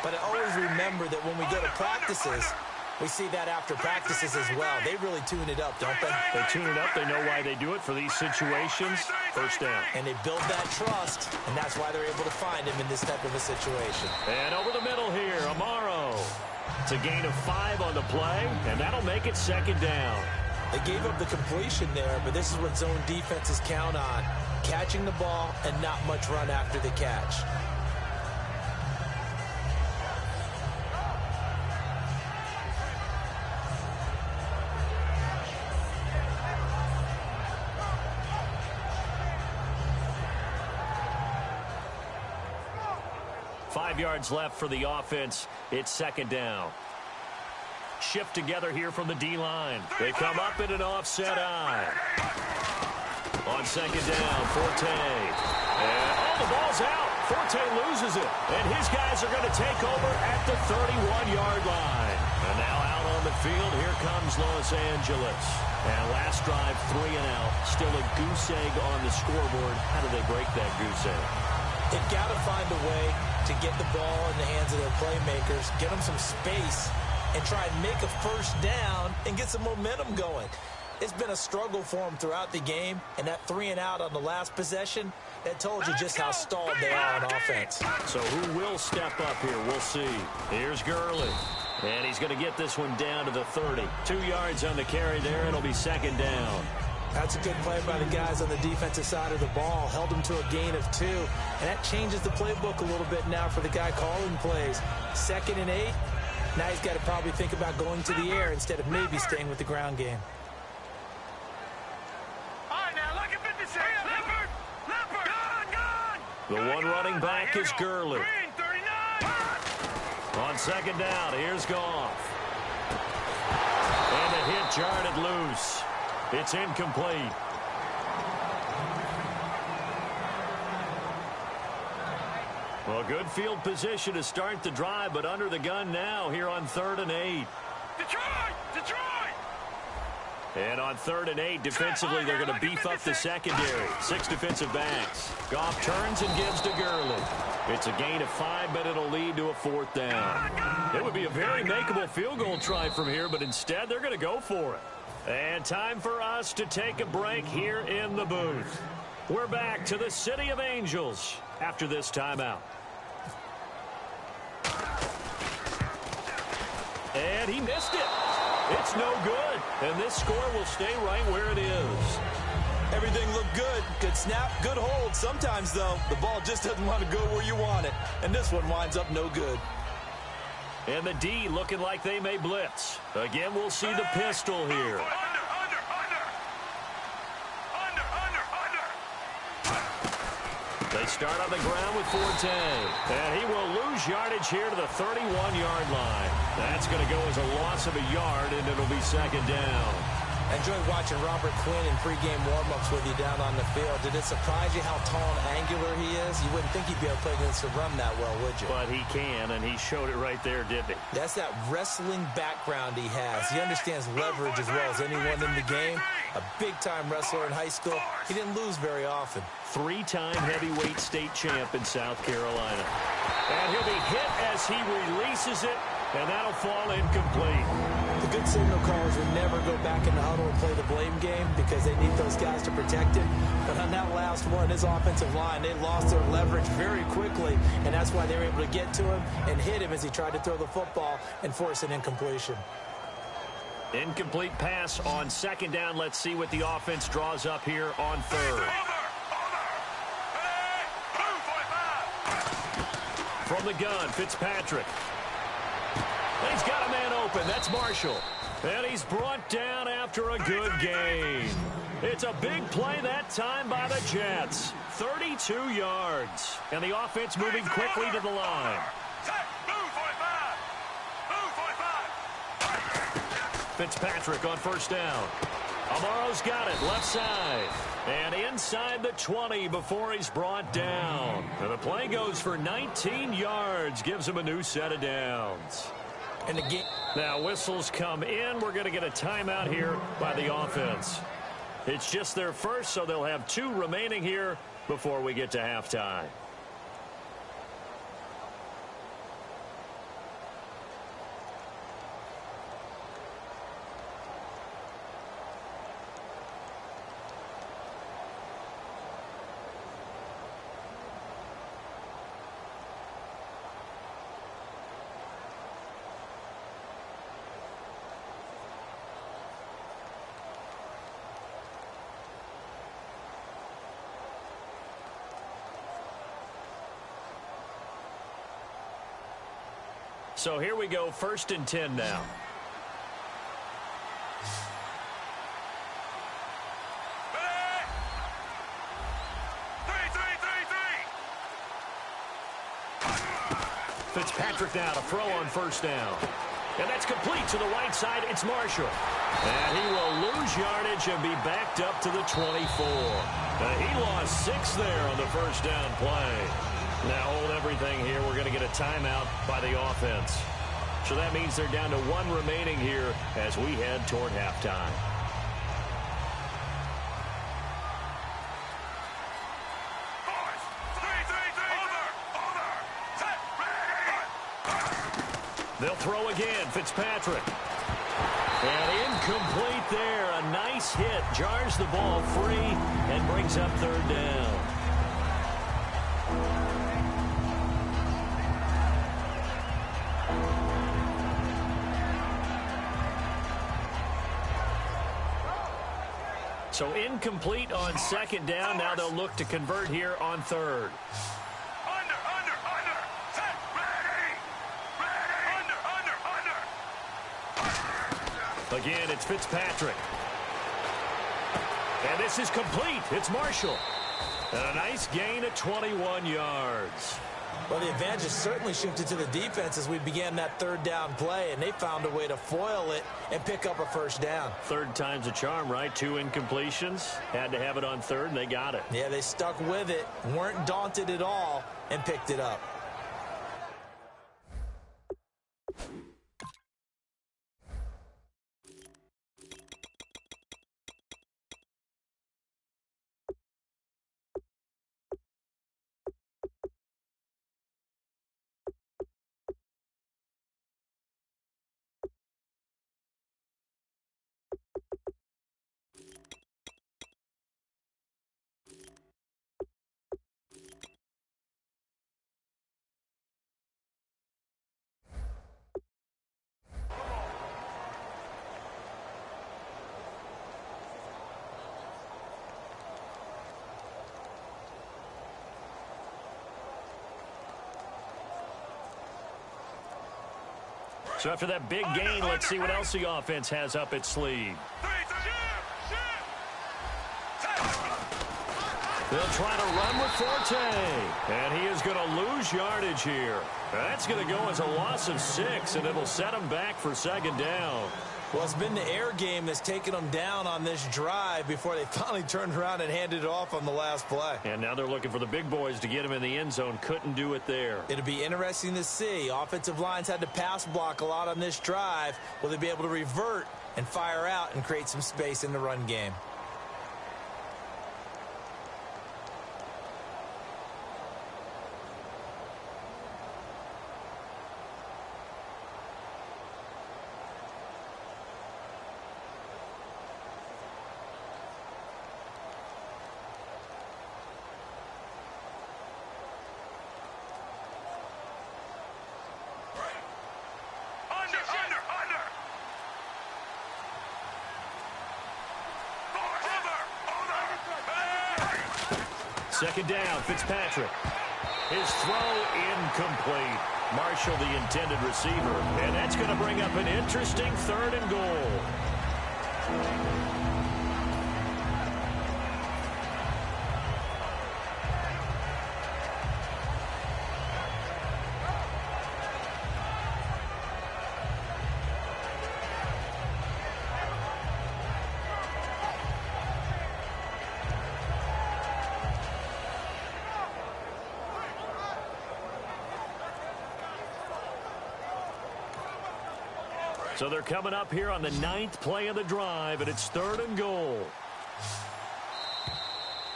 But I always remember that when we go to practices, we see that after practices as well. They really tune it up, don't they? They tune it up. They know why they do it for these situations. First down. And they build that trust, and that's why they're able to find him in this type of a situation. And over the middle here, Amaro. It's a gain of 5 on the play, and that'll make it 2nd down. They gave up the completion there, but this is what zone defenses count on. Catching the ball and not much run after the catch. Yards left for the offense. It's 2nd down. Shift together here from the D-line. They come up in an offset eye. On 2nd down, Forte. And the ball's out. Forte loses it. And his guys are going to take over at the 31-yard line. And now out on the field, here comes Los Angeles. And last drive, 3 and out. Still a goose egg on the scoreboard. How do they break that goose egg? They've got to find a way to get the ball in the hands of their playmakers, get them some space, and try and make a first down and get some momentum going. It's been a struggle for them throughout the game, and that 3 and out on the last possession, that told you just how stalled they are on offense. So who will step up here? We'll see. Here's Gurley. And he's going to get this one down to the 30. 2 yards on the carry there. It'll be 2nd down. That's a good play by the guys on the defensive side of the ball. Held them to a gain of 2. And that changes the playbook a little bit now for the guy calling plays. 2nd and 8. Now he's got to probably think about going to the air instead of maybe staying with the ground game. All right, now look at 56. Leopard. Gone. The one running back is Gurley. Green, 39. On 2nd down, here's Goff. And the hit jarred it loose. It's incomplete. Well, good field position to start the drive, but under the gun now here on 3rd and 8. Detroit! And on 3rd and 8, defensively, they're going to beef up the secondary. 6 defensive backs. Goff turns and gives to Gurley. It's a gain of 5, but it'll lead to a 4th down. It would be a very makeable field goal try from here, but instead they're going to go for it. And time for us to take a break here in the booth. We're back to the City of Angels after this timeout. And he missed it. It's no good. And this score will stay right where it is. Everything looked good. Good snap, good hold. Sometimes, though, the ball just doesn't want to go where you want it. And this one winds up no good. And the D looking like they may blitz. Again, we'll see the pistol here. They start on the ground with Forte. And he will lose yardage here to the 31-yard line. That's going to go as a loss of a yard, and it'll be second down. I enjoyed watching Robert Quinn in pregame warm-ups with you down on the field. Did it surprise you how tall and angular he is? You wouldn't think he'd be able to play against the run that well, would you? But he can, and he showed it right there, didn't he? That's that wrestling background he has. He understands leverage as well as anyone in the game. A big-time wrestler in high school. He didn't lose very often. Three-time heavyweight state champ in South Carolina. And he'll be hit as he releases it, and that'll fall incomplete. The good signal callers would never go back in the huddle and play the blame game because they need those guys to protect him. But on that last one, his offensive line, they lost their leverage very quickly, and that's why they were able to get to him and hit him as he tried to throw the football and force an incompletion. Incomplete pass on second down. Let's see what the offense draws up here on third. From the gun, Fitzpatrick. And he's got a man open. That's Marshall. And he's brought down after a good gain. It's a big play that time by the Jets. 32 yards. And the offense moving quickly to the line. Fitzpatrick on first down. Amaro's got it, left side. And inside the 20 before he's brought down. And the play goes for 19 yards, gives him a new set of downs. And again, now whistles come in. We're going to get a timeout here by the offense. It's just their first, so they'll have two remaining here before we get to halftime. So here we go, 1st and 10 now. Fitzpatrick now to throw on first down. And that's complete to the right side. It's Marshall. And he will lose yardage and be backed up to the 24. He lost 6 there on the first down play. Now hold everything here. We're going to get a timeout by the offense. So that means they're down to 1 remaining here as we head toward halftime. They'll throw again. Fitzpatrick. And incomplete there. A nice hit. Jars the ball free and brings up 3rd down. So incomplete on 2nd down. Now they'll look to convert here on 3rd. Again, it's Fitzpatrick. And this is complete. It's Marshall. And a nice gain of 21 yards. Well, the advantage is certainly shifted to the defense as we began that 3rd down play, and they found a way to foil it and pick up a 1st down. 3rd time's a charm, right? 2 incompletions. Had to have it on 3rd, and they got it. Yeah, they stuck with it, weren't daunted at all, and picked it up. So after that big gain, let's see what else the offense has up its sleeve. They'll try to run with Forte. And he is going to lose yardage here. That's going to go as a loss of 6, and it'll set him back for second down. Well, it's been the air game that's taken them down on this drive before they finally turned around and handed it off on the last play. And now they're looking for the big boys to get him in the end zone. Couldn't do it there. It'll be interesting to see. Offensive lines had to pass block a lot on this drive. Will they be able to revert and fire out and create some space in the run game? Second down, Fitzpatrick. His throw incomplete. Marshall, the intended receiver. And that's going to bring up an interesting 3rd and goal. So they're coming up here on the 9th play of the drive, and it's 3rd and goal.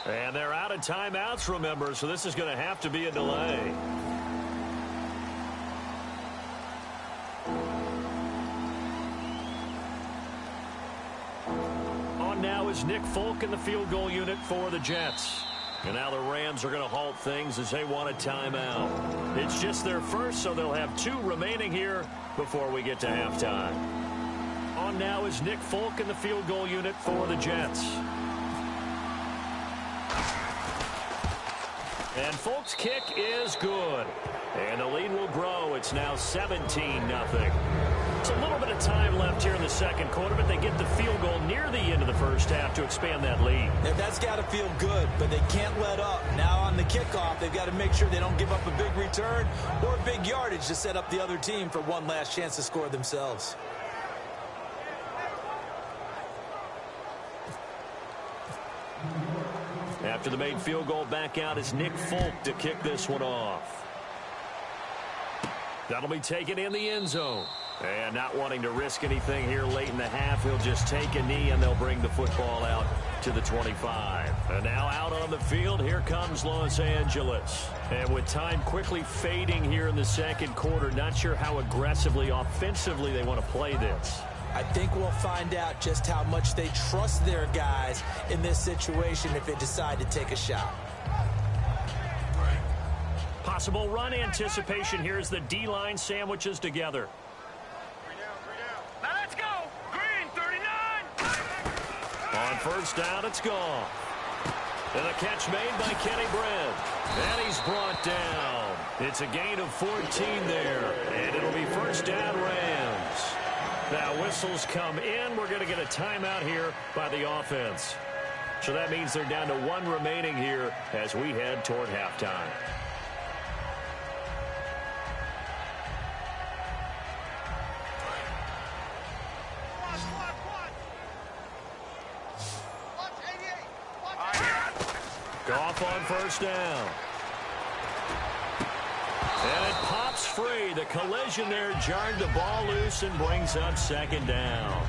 And they're out of timeouts, remember, so this is going to have to be a delay. On now is Nick Folk in the field goal unit for the Jets. And now the Rams are going to halt things as they want a timeout. It's just their first, so they'll have 2 remaining here before we get to halftime. On now is Nick Folk in the field goal unit for the Jets. And Folk's kick is good. And the lead will grow. It's now 17-0. It's a little bit of time left here in the second quarter, but they get the field goal near the end of the first half to expand that lead. Yeah, that's got to feel good, but they can't let up. Now on the kickoff, they've got to make sure they don't give up a big return or big yardage to set up the other team for one last chance to score themselves. After the made field goal, back out is Nick Folk to kick this one off. That'll be taken in the end zone. And not wanting to risk anything here late in the half, he'll just take a knee and they'll bring the football out to the 25. And now out on the field, here comes Los Angeles. And with time quickly fading here in the second quarter, not sure how aggressively, offensively they want to play this. I think we'll find out just how much they trust their guys in this situation if they decide to take a shot. Possible run anticipation here as the D-line sandwiches together. Now let's go. Green, 39. On first down, it's gone. And a catch made by Kenny Brent. And he's brought down. It's a gain of 14 there. And it'll be first down Rams. Now whistles come in. We're going to get a timeout here by the offense. So that means they're down to 1 remaining here as we head toward halftime. Goff on first down. And it pops free. The collision there jarred the ball loose and brings up second down.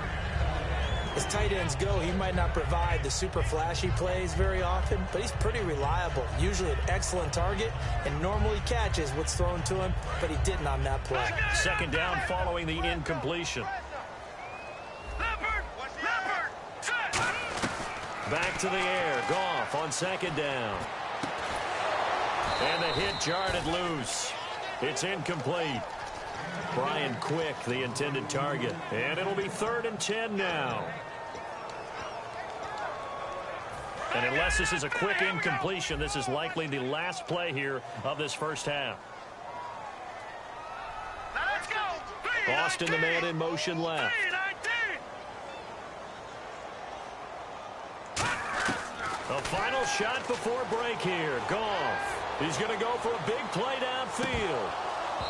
As tight ends go, he might not provide the super flashy plays very often, but he's pretty reliable. Usually an excellent target and normally catches what's thrown to him, but he didn't on that play. Second down following the incompletion. Back to the air. Goff on second down. And the hit jarred it loose. It's incomplete. Brian Quick, the intended target. And it'll be 3rd and 10 now. And unless this is a quick incompletion, this is likely the last play here of this first half. Now let's go. 3 Austin, the man in motion left. The final shot before break here. Goff. He's going to go for a big play downfield.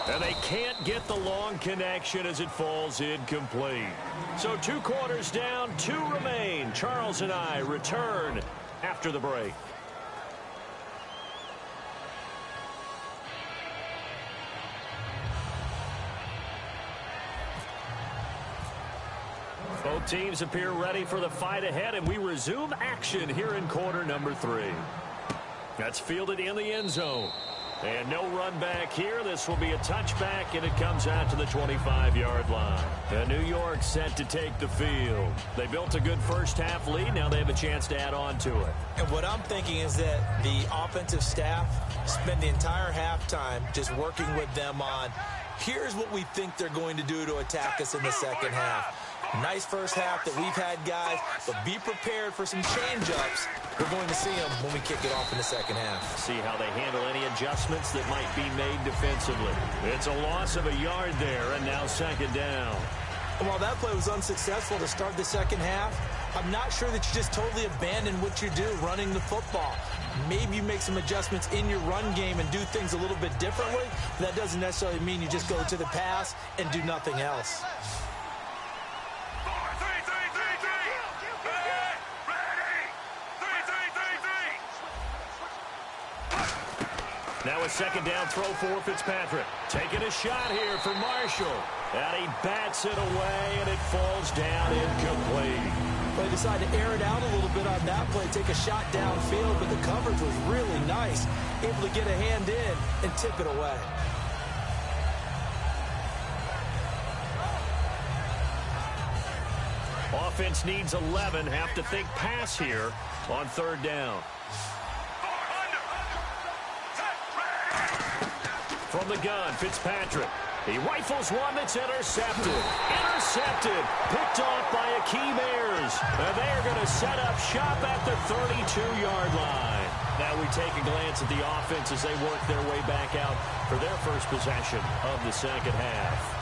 And they can't get the long connection as it falls incomplete. So 2 quarters down, 2 remain. Charles and I return after the break. Both teams appear ready for the fight ahead, and we resume action here in quarter number 3. That's fielded in the end zone. And no run back here. This will be a touchback, and it comes out to the 25-yard line. And New York set to take the field. They built a good first-half lead. Now they have a chance to add on to it. And what I'm thinking is that the offensive staff spend the entire halftime just working with them on, here's what we think they're going to do to attack us in the second half. Nice first half that we've had, guys, but be prepared for some change-ups. We're going to see them when we kick it off in the second half. See how they handle any adjustments that might be made defensively. It's a loss of a yard there, and now second down. And while that play was unsuccessful to start the second half, I'm not sure that you just totally abandon what you do running the football. Maybe you make some adjustments in your run game and do things a little bit differently. But that doesn't necessarily mean you just go to the pass and do nothing else. Now a second down throw for Fitzpatrick. Taking a shot here for Marshall. And he bats it away, and it falls down incomplete. Well, they decided to air it out a little bit on that play, take a shot downfield, but the coverage was really nice. Able to get a hand in and tip it away. Offense needs 11. Have to think pass here on third down. From the gun, Fitzpatrick. He rifles one that's intercepted. Intercepted. Picked off by Akeem Ayers. And they are going to set up shop at the 32-yard line. Now we take a glance at the offense as they work their way back out for their first possession of the second half.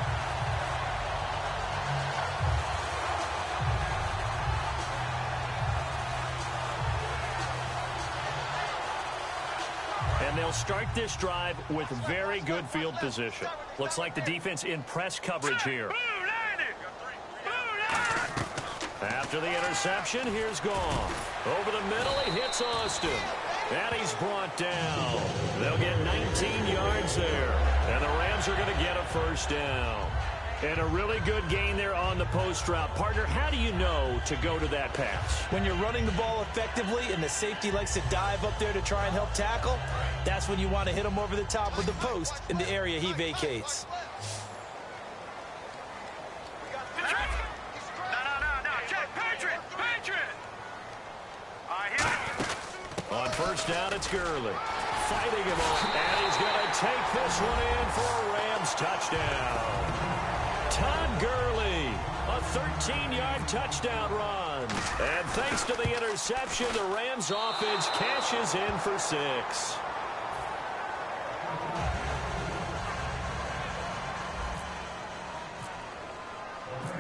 And they'll start this drive with very good field position. Looks like the defense in press coverage here. After the interception, here's Goff. Over the middle, he hits Austin. And he's brought down. They'll get 19 yards there. And the Rams are going to get a first down. And a really good gain there on the post route. Partner, how do you know to go to that pass? When you're running the ball effectively and the safety likes to dive up there to try and help tackle, that's when you want to hit him over the top with the post in the area he vacates. On first down, it's Gurley. Fighting him off, and he's going to take this one in for a Rams touchdown. Todd Gurley, a 13-yard touchdown run. And thanks to the interception, the Rams offense cashes in for 6.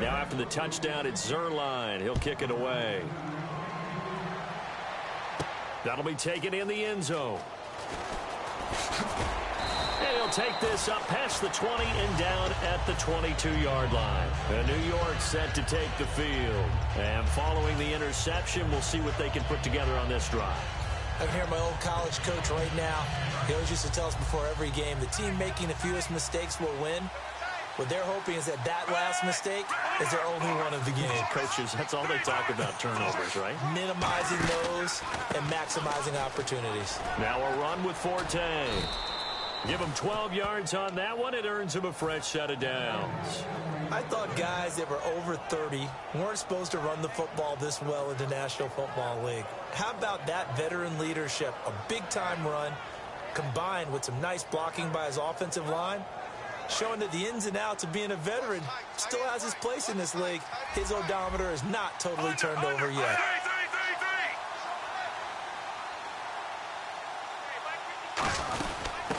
Now after the touchdown, it's Zerline. He'll kick it away. That'll be taken in the end zone. And he'll take this up past the 20 and down at the 22-yard line. And New York set to take the field. And following the interception, we'll see what they can put together on this drive. I can hear my old college coach right now. He always used to tell us before every game, the team making the fewest mistakes will win. What they're hoping is that last mistake is their only one of the game. Coaches, that's all they talk about, turnovers, right? Minimizing those and maximizing opportunities. Now a run with Forte. Give him 12 yards on that one. It earns him a fresh set of downs. I thought guys that were over 30 weren't supposed to run the football this well in the National Football League. How about that veteran leadership? A big-time run combined with some nice blocking by his offensive line, showing that the ins and outs of being a veteran still has his place in this league. His odometer is not totally turned over yet.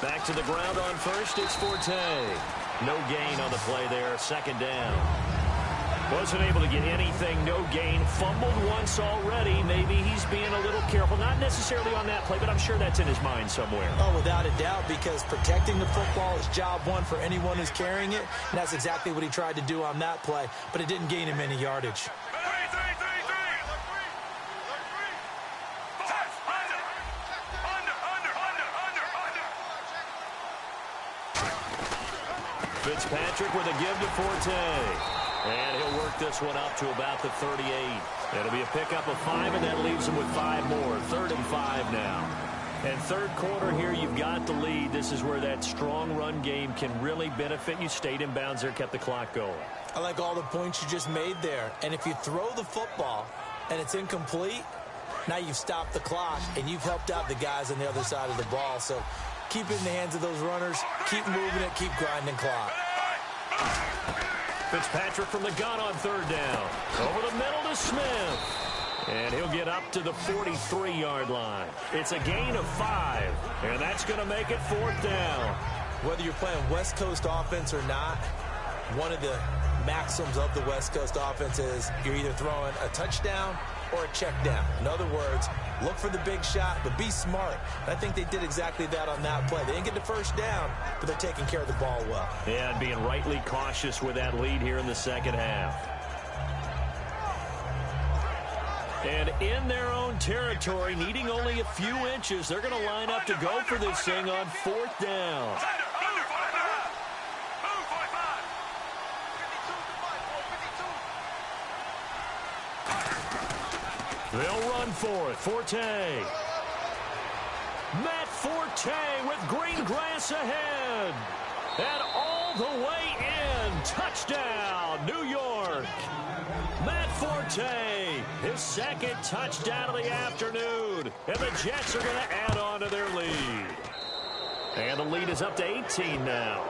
Back to the ground on first, it's Forte. No gain on the play there. Second down. Wasn't able to get anything. No gain. Fumbled once already. Maybe he's being a little careful. Not necessarily on that play, but I'm sure that's in his mind somewhere. Oh, without a doubt, because protecting the football is job one for anyone who's carrying it. And that's exactly what he tried to do on that play, but it didn't gain him any yardage. Fitzpatrick with a give to Forte. And he'll work this one up to about the 38. It'll be a pickup of 5, and that leaves him with 5 more. 3rd and 5 now. And third quarter here, you've got the lead. This is where that strong run game can really benefit you. Stayed in bounds there, kept the clock going. I like all the points you just made there. And if you throw the football and it's incomplete, now you've stopped the clock and you've helped out the guys on the other side of the ball. So keep it in the hands of those runners. Keep moving it. Keep grinding clock. Fitzpatrick from the gun on 3rd down. Over the middle to Smith. And he'll get up to the 43-yard line. It's a gain of 5. And that's going to make it 4th down. Whether you're playing West Coast offense or not, one of the maxims of the West Coast offense is you're either throwing a touchdown or a check down. In other words, look for the big shot, but be smart. And I think they did exactly that on that play. They didn't get the first down, but they're taking care of the ball well. Yeah, and being rightly cautious with that lead here in the second half. And in their own territory, needing only a few inches, they're going to line up to go for this thing on 4th down. They'll run for it. Forte. Matt Forte with green grass ahead. And all the way in. Touchdown, New York. Matt Forte, his 2nd touchdown of the afternoon. And the Jets are going to add on to their lead. And the lead is up to 18 now.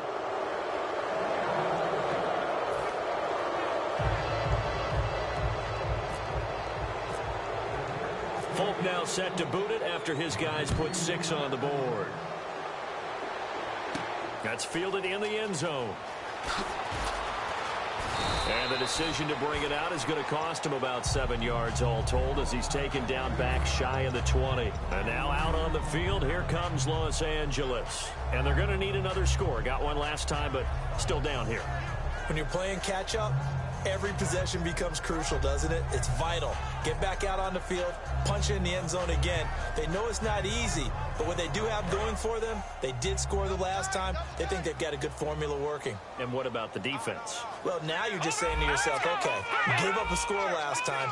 Folk now set to boot it after his guys put 6 on the board. That's fielded in the end zone. And the decision to bring it out is going to cost him about 7 yards all told as he's taken down back shy of the 20. And now out on the field, here comes Los Angeles. And they're going to need another score. Got one last time, but still down here. When you're playing catch-up, every possession becomes crucial, doesn't it? It's vital. Get back out on the field, punch it in the end zone again. They know it's not easy, but what they do have going for them, they did score the last time. They think they've got a good formula working. And what about the defense? Well, now you're just saying to yourself, okay, gave up a score last time.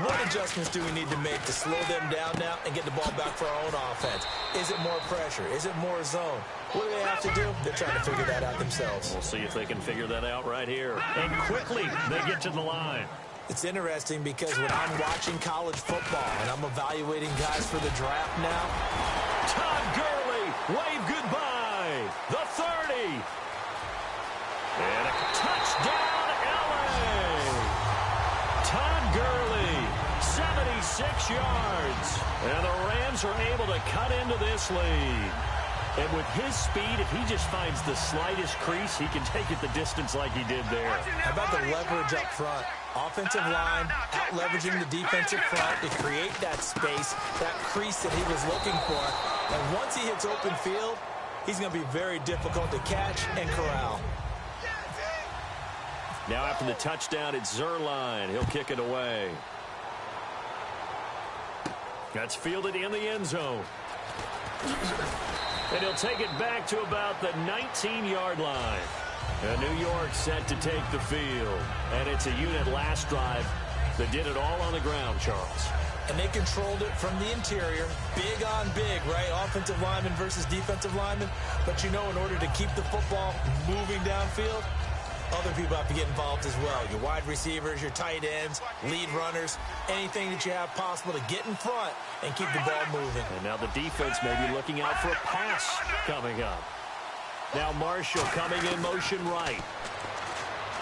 What adjustments do we need to make to slow them down now and get the ball back for our own offense? Is it more pressure? Is it more zone? What do they have to do? They're trying to figure that out themselves. We'll see if they can figure that out right here. And quickly, they get to the line. It's interesting because when I'm watching college football and I'm evaluating guys for the draft now, Todd Gurley, wave goodbye. The 30. And a touchdown, L.A. Todd Gurley, 76 yards. And the Rams are able to cut into this lead. And with his speed, if he just finds the slightest crease, he can take it the distance like he did there. How about the leverage up front? Offensive line, out-leveraging the defensive front to create that space, that crease that he was looking for. And once he hits open field, he's going to be very difficult to catch and corral. Now after the touchdown, it's Zerline. He'll kick it away. That's fielded in the end zone. And he'll take it back to about the 19-yard line. And New York set to take the field. And it's a unit last drive that did it all on the ground, Charles. And they controlled it from the interior. Big on big, right? Offensive lineman versus defensive lineman. But you know, in order to keep the football moving downfield, other people have to get involved as well. Your wide receivers, your tight ends, lead runners, anything that you have possible to get in front and keep the ball moving. And now the defense may be looking out for a pass coming up. Now Marshall coming in motion right.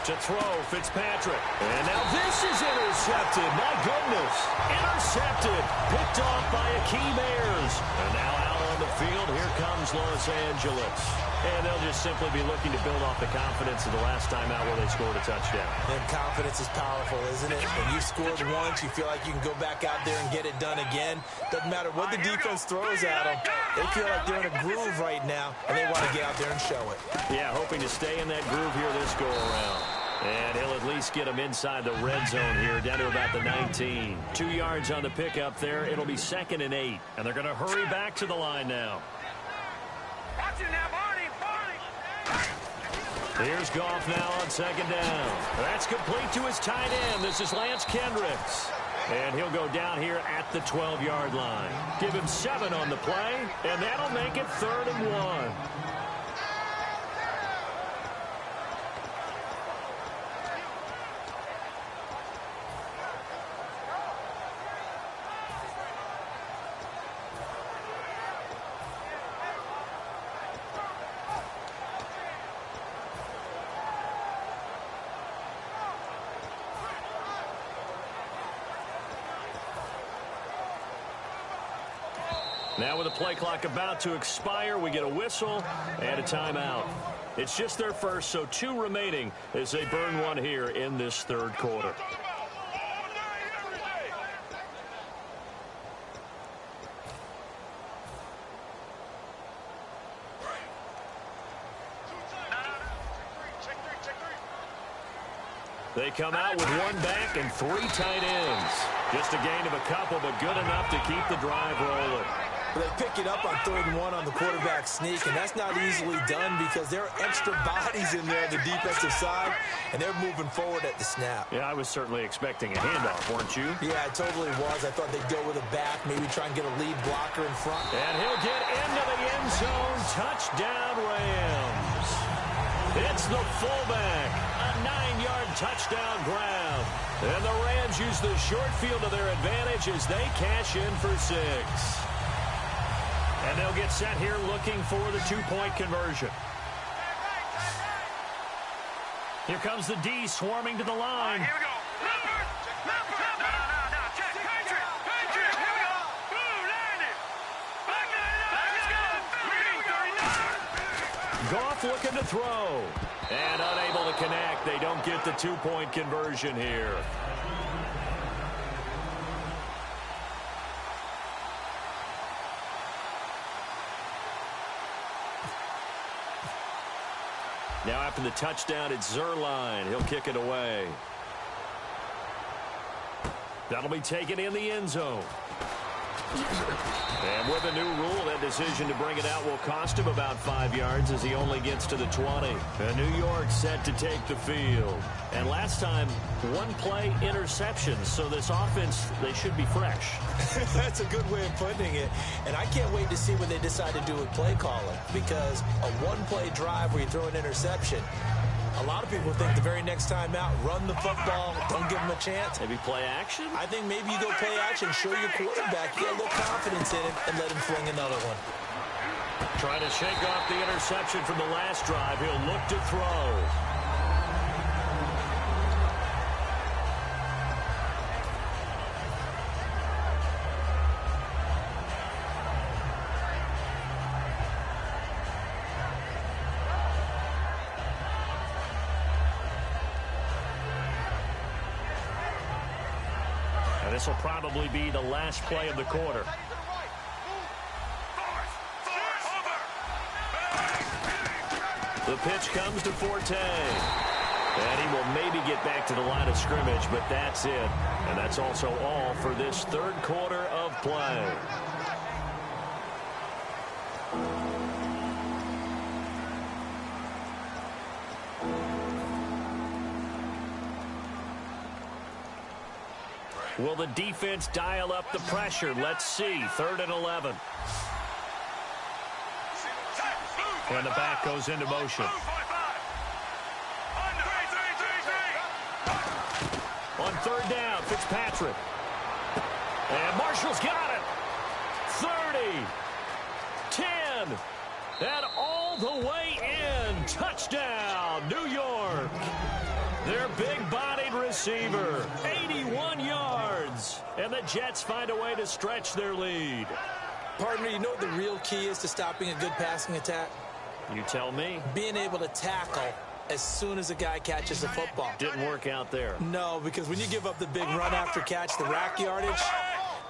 To throw, Fitzpatrick. And now this is intercepted. My goodness. Intercepted. Picked off by Akeem Ayers. And now out on the field, here comes Los Angeles. And they'll just simply be looking to build off the confidence of the last time out where they scored a touchdown. And confidence is powerful, isn't it? When you scored once, you feel like you can go back out there and get it done again. Doesn't matter what the defense throws at them. They feel like they're in a groove right now, and they want to get out there and show it. Yeah, hoping to stay in that groove here this go-around. And he'll at least get them inside the red zone here, down to about the 19. 2 yards on the pickup there. It'll be 2nd and 8. And they're going to hurry back to the line now. Watch it now, Barney. Here's Goff now on 2nd down. That's complete to his tight end. This is Lance Kendricks. And he'll go down here at the 12-yard line. Give him 7 on the play, and that'll make it 3rd and 1. Now with the play clock about to expire, we get a whistle and a timeout. It's just their first, so 2 remaining as they burn one here in this 3rd quarter. They come out with 1 back and 3 tight ends. Just a gain of a couple, but good enough to keep the drive rolling. They pick it up on 3rd and 1 on the quarterback sneak, and that's not easily done because there are extra bodies in there on the defensive side, and they're moving forward at the snap. Yeah, I was certainly expecting a handoff, weren't you? Yeah, I totally was. I thought they'd go with a back, maybe try and get a lead blocker in front. And he'll get into the end zone. Touchdown, Rams. It's the fullback. A 9-yard touchdown grab. And the Rams use the short field to their advantage as they cash in for 6. And they'll get set here looking for the 2-point conversion. Here comes the D swarming to the line. Here we go. Check. Patriot. Here we go. Boom, landed. Let's go. Goff looking to throw. And unable to connect. They don't get the 2-point conversion here. Now after the touchdown, it's Zerline. He'll kick it away. That'll be taken in the end zone. And with a new rule, that decision to bring it out will cost him about 5 yards as he only gets to the 20. And New York set to take the field. And last time, 1-play interception. So this offense, they should be fresh. That's a good way of putting it. And I can't wait to see what they decide to do with play calling, because a 1-play drive where you throw an interception, a lot of people think the very next time out, run the football, don't give them a chance. Maybe play action? I think maybe you go play action, show your quarterback, get a little confidence in him, and let him fling another one. Trying to shake off the interception from the last drive. He'll look to throw. This will probably be the last play of the quarter. The pitch comes to Forte. And he will maybe get back to the line of scrimmage, but that's it. And that's also all for this 3rd quarter of play. Will the defense dial up the pressure? Let's see. 3rd and 11. And the back goes into motion. On 3rd down, Fitzpatrick. And Marshall's got it. 30. 10. And all the way in. Touchdown, New York. Their big-bodied receiver, 81 yards. And the Jets find a way to stretch their lead. Partner, you know what the real key is to stopping a good passing attack? You tell me. Being able to tackle as soon as a guy catches the football. Didn't work out there. No, because when you give up the big run after catch, the rack yardage,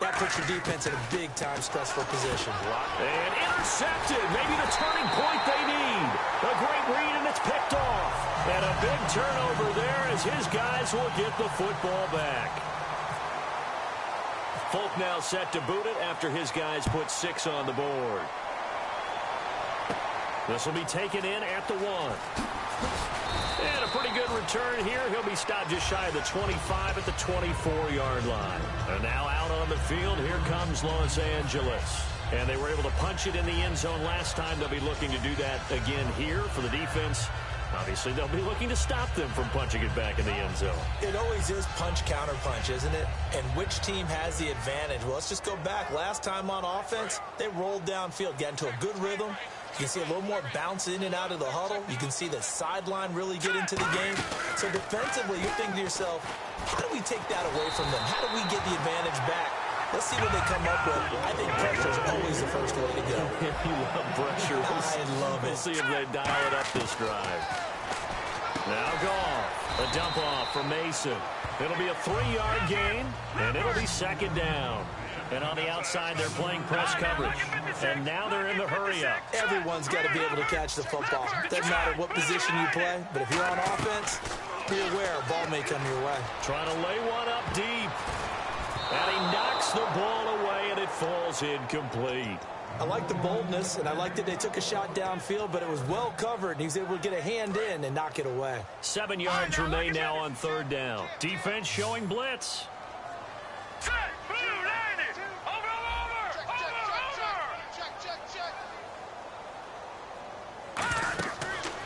that puts your defense in a big-time stressful position. And intercepted. Maybe the turning point they need. A great read, and it's picked off. And a big turnover there as his guys will get the football back. Folk now set to boot it after his guys put 6 on the board. This will be taken in at the 1. And a pretty good return here. He'll be stopped just shy of the 25 at the 24-yard line. And now out on the field, here comes Los Angeles. And they were able to punch it in the end zone last time. They'll be looking to do that again here for the defense. Obviously, they'll be looking to stop them from punching it back in the end zone. It always is punch-counter-punch, isn't it? And which team has the advantage? Well, let's just go back. Last time on offense, they rolled downfield, got into a good rhythm. You can see a little more bounce in and out of the huddle. You can see the sideline really get into the game. So defensively, you're thinking to yourself, how do we take that away from them? How do we get the advantage back? Let's see what they come up with. I think pressure is always the first way to go. You love pressure. I love it. We'll see if they dial it up this drive. Now Goff. A dump off from Mason. It'll be a 3-yard gain, and it'll be second down. And on the outside, they're playing press coverage. And now they're in the hurry-up. Everyone's got to be able to catch the football. Doesn't matter what position you play, but if you're on offense, be aware a ball may come your way. Trying to lay one up deep. And he knocks the ball away, and it falls incomplete. I like the boldness, and I like that they took a shot downfield, but it was well covered, and he was able to get a hand in and knock it away. 7 yards remain now on 3rd down. Defense showing blitz.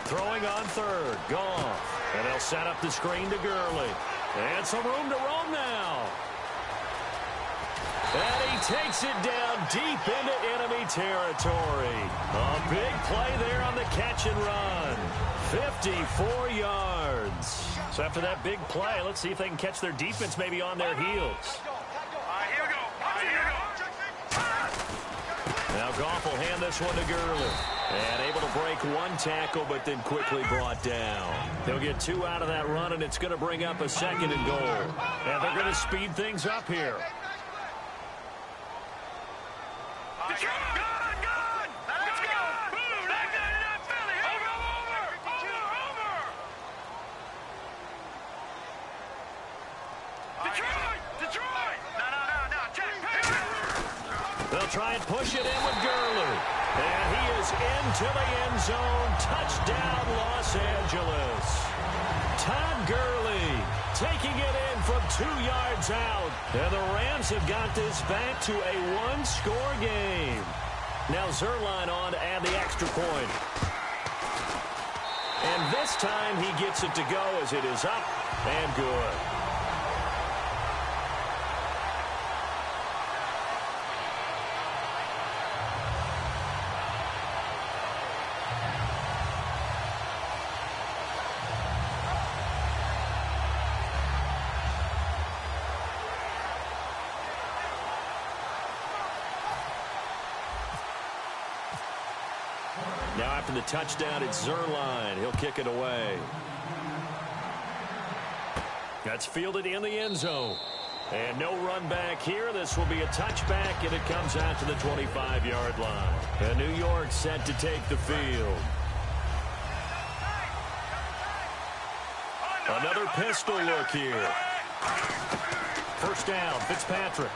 Throwing on 3rd. Goff. And they'll set up the screen to Gurley. And some room to roam now. And he takes it down deep into enemy territory. A big play there on the catch and run. 54 yards. So after that big play, let's see if they can catch their defense maybe on their heels. Now Goff will hand this one to Gurley. And able to break 1 tackle, but then quickly brought down. They'll get 2 out of that run, and it's going to bring up a 2nd and goal. And they're going to speed things up here. They'll try and push it in with Gurley. And he is into the end zone. Touchdown, Los Angeles. Todd Gurley taking it in from 2 yards out. And the Rams have got this back to a 1-score game. Now Zerline on to add the extra point. And this time he gets it to go as it is up and good. Now after the touchdown, it's Zerline. He'll kick it away. That's fielded in the end zone. And no run back here. This will be a touchback, and it comes out to the 25-yard line. And New York set to take the field. Another pistol look here. First down, Fitzpatrick.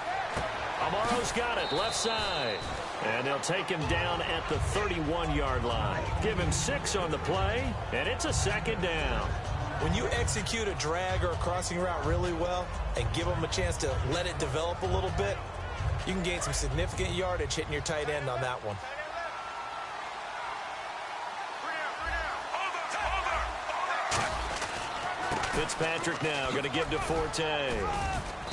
Amaro's got it, left side. And they'll take him down at the 31-yard line. Give him 6 on the play, and it's a 2nd down. When you execute a drag or a crossing route really well and give them a chance to let it develop a little bit, you can gain some significant yardage hitting your tight end on that one. Fitzpatrick now going to give to Forte.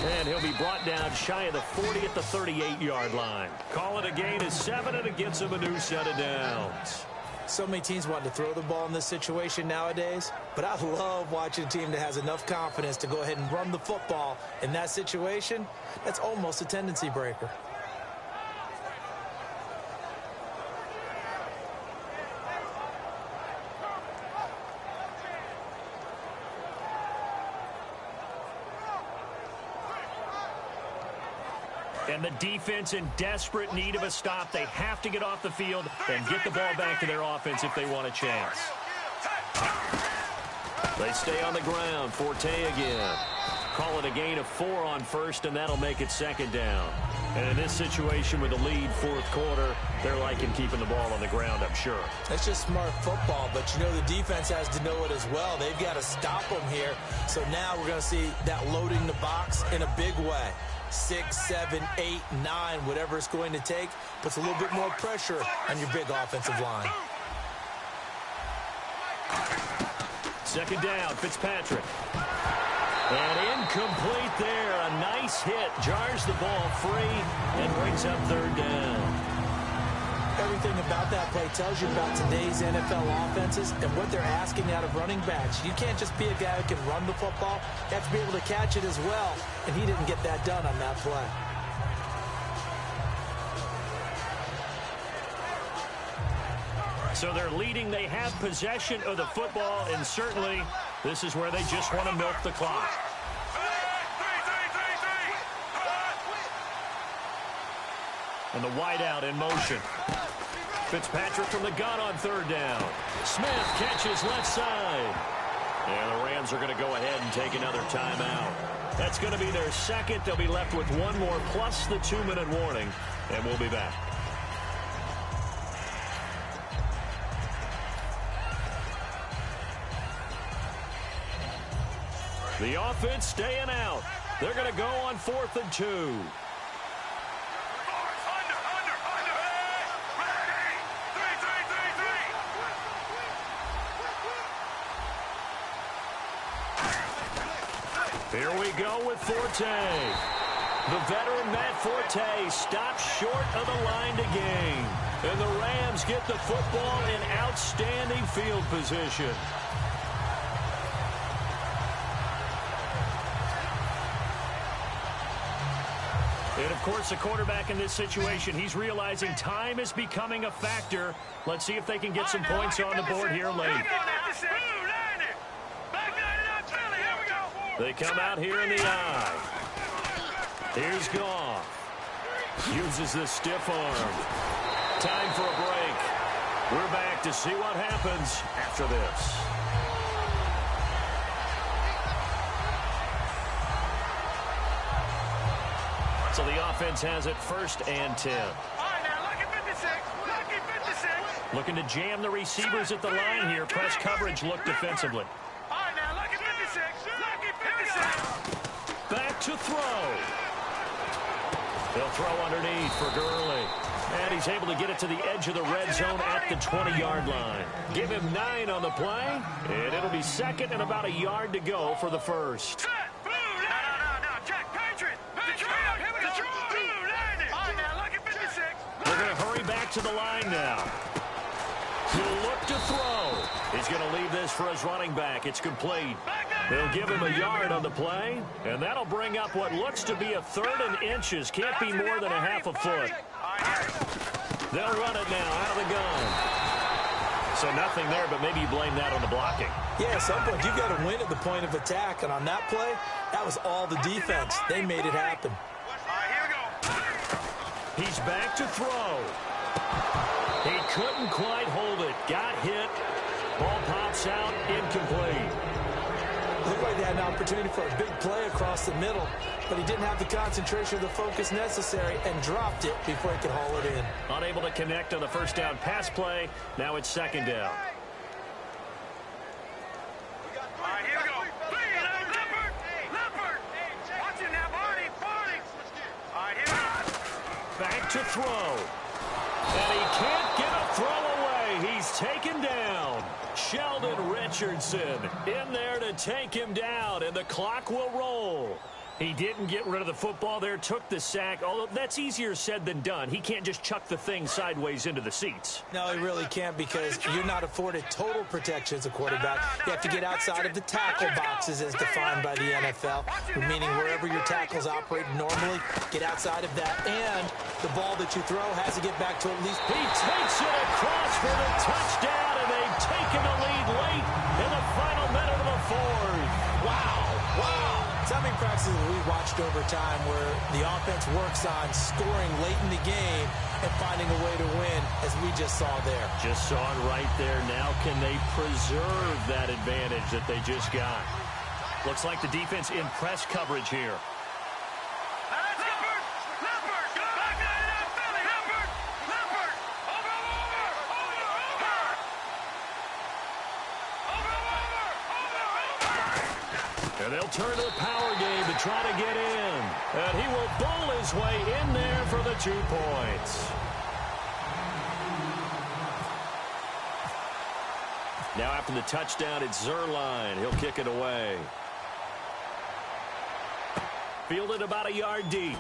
And he'll be brought down shy of the 40 at the 38-yard line. Call it a gain of 7, and it gets him a new set of downs. So many teams want to throw the ball in this situation nowadays, but I love watching a team that has enough confidence to go ahead and run the football in that situation. That's almost a tendency breaker. And the defense in desperate need of a stop. They have to get off the field and get the ball back to their offense if they want a chance. They stay on the ground. Forte again. Call it a gain of 4 on first, and that'll make it second down. And in this situation with the lead fourth quarter, they're liking keeping the ball on the ground, I'm sure. That's just smart football, but you know the defense has to know it as well. They've got to stop them here. So now we're going to see that loading the box in a big way. 6, 7, 8, 9, whatever it's going to take, puts a little bit more pressure on your big offensive line. Second down, Fitzpatrick. And incomplete there. A nice hit. Jars the ball free and brings up third down. Everything about that play tells you about today's NFL offenses and what they're asking out of running backs. You can't just be a guy who can run the football. You have to be able to catch it as well, and he didn't get that done on that play. So they're leading. They have possession of the football, and certainly this is where they just want to milk the clock. And the wideout in motion. Fitzpatrick from the gun on third down. Smith catches left side. And the Rams are going to go ahead and take another timeout. That's going to be their second. They'll be left with one more plus the 2-minute warning, and we'll be back. The offense staying out. They're going to go on 4th and 2. Here we go with Forte. The veteran Matt Forte stops short of the line to gain. And the Rams get the football in outstanding field position. And, of course, the quarterback in this situation, he's realizing time is becoming a factor. Let's see if they can get some points on the board here late. They come out here in the eye. Here's Goff. Uses the stiff arm. Time for a break. We're back to see what happens after this. So the offense has it 1st and 10. Looking to jam the receivers at the line here. Press coverage look defensively. Back to throw. They'll throw underneath for Gurley. And he's able to get it to the edge of the red zone at the 20-yard line. Give him 9 on the play. And it'll be second and about a yard to go for the first. We're going to hurry back to the line now. He'll look to throw. He's going to leave this for his running back. It's complete. They'll give him a yard on the play, and that'll bring up what looks to be a 3rd and inches. Can't be more than a half a foot. They'll run it now out of the gun. So nothing there, but maybe you blame that on the blocking. Yeah, at some point, you've got to win at the point of attack, and on that play, that was all the defense. They made it happen. He's back to throw. He couldn't quite hold it. Got hit. Ball pops out. Incomplete. Looked like they had an opportunity for a big play across the middle, but he didn't have the concentration or the focus necessary and dropped it before he could haul it in. Unable to connect on the first down pass play. Now it's second down. Back to throw. And he can't get a throw away. He's taken down. Sheldon Richardson in there to take him down, and the clock will roll. He didn't get rid of the football there, took the sack, although that's easier said than done. He can't just chuck the thing sideways into the seats. No, he really can't, because you're not afforded total protection as a quarterback. You have to get outside of the tackle boxes as defined by the NFL, meaning wherever your tackles operate normally, get outside of that, and the ball that you throw has to get back to at least... He takes it across for the touchdown, and they've taken the lead late in the final minute of the fourth. Wow. How many practices have we watched overtime where the offense works on scoring late in the game and finding a way to win, as we just saw there. Just saw it right there. Now can they preserve that advantage that they just got? Looks like the defense in press coverage here. And they'll turn to the power game to try to get in. And he will bowl his way in there for the 2 points. Now after the touchdown, it's Yeahlonzo. He'll kick it away. Fielded about a yard deep.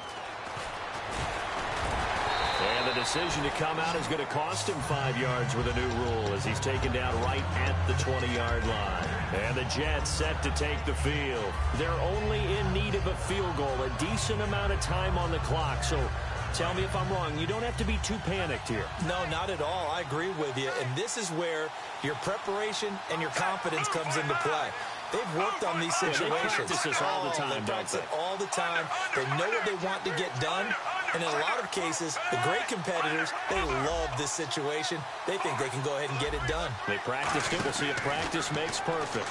And the decision to come out is going to cost him 5 yards with a new rule as he's taken down right at the 20-yard line. And the Jets set to take the field. They're only in need of a field goal, a decent amount of time on the clock. So tell me if I'm wrong. You don't have to be too panicked here. No, not at all. I agree with you. And this is where your preparation and your confidence comes into play. They've worked on these situations. They practice this all the time, they practice it all the time. They know what they want to get done. And in a lot of cases, the great competitors, they love this situation. They think they can go ahead and get it done. They practiced it. We'll see if practice makes perfect.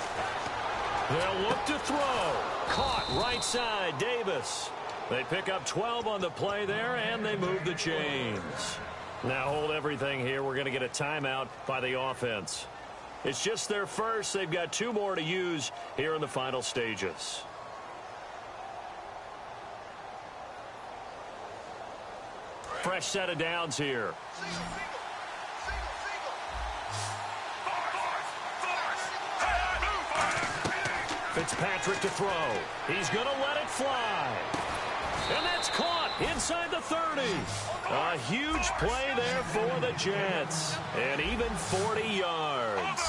They'll look to throw. Caught right side, Davis. They pick up 12 on the play there, and they move the chains. Now hold everything here. We're going to get a timeout by the offense. It's just their first. They've got 2 more to use here in the final stages. Fresh set of downs here. Fitzpatrick to throw. He's going to let it fly. And that's caught inside the 30. A huge play there for the Jets. And even 40 yards.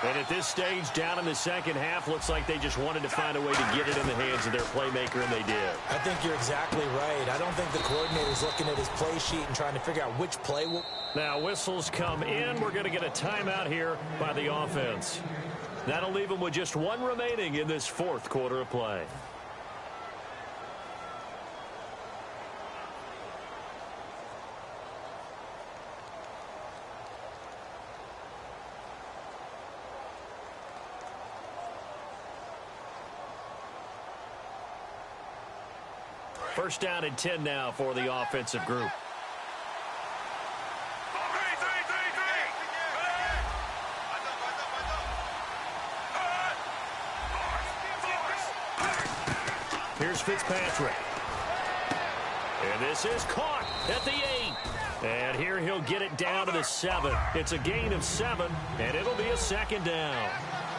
And at this stage, down in the second half, looks like they just wanted to find a way to get it in the hands of their playmaker, and they did. I think you're exactly right. I don't think the coordinator's looking at his play sheet and trying to figure out which play will... Now, whistles come in. We're going to get a timeout here by the offense. That'll leave them with just 1 remaining in this 4th quarter of play. First down and 10 now for the offensive group. Here's Fitzpatrick. And this is caught at the 8. And here he'll get it down to the 7. It's a gain of 7, and it'll be a 2nd down.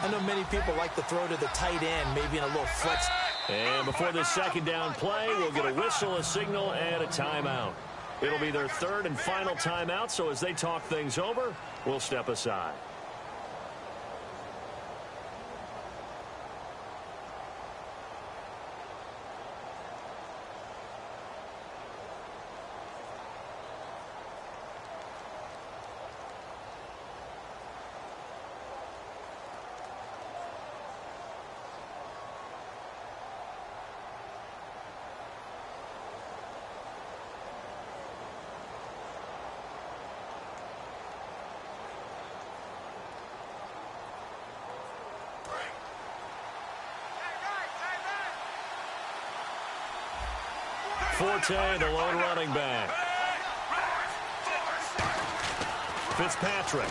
I know many people like to throw to the tight end, maybe in a little flex. And before this 2nd down play, we'll get a whistle, a signal, and a timeout. It'll be their 3rd and final timeout, so as they talk things over, we'll step aside. Forte, the lone running back. Fitzpatrick.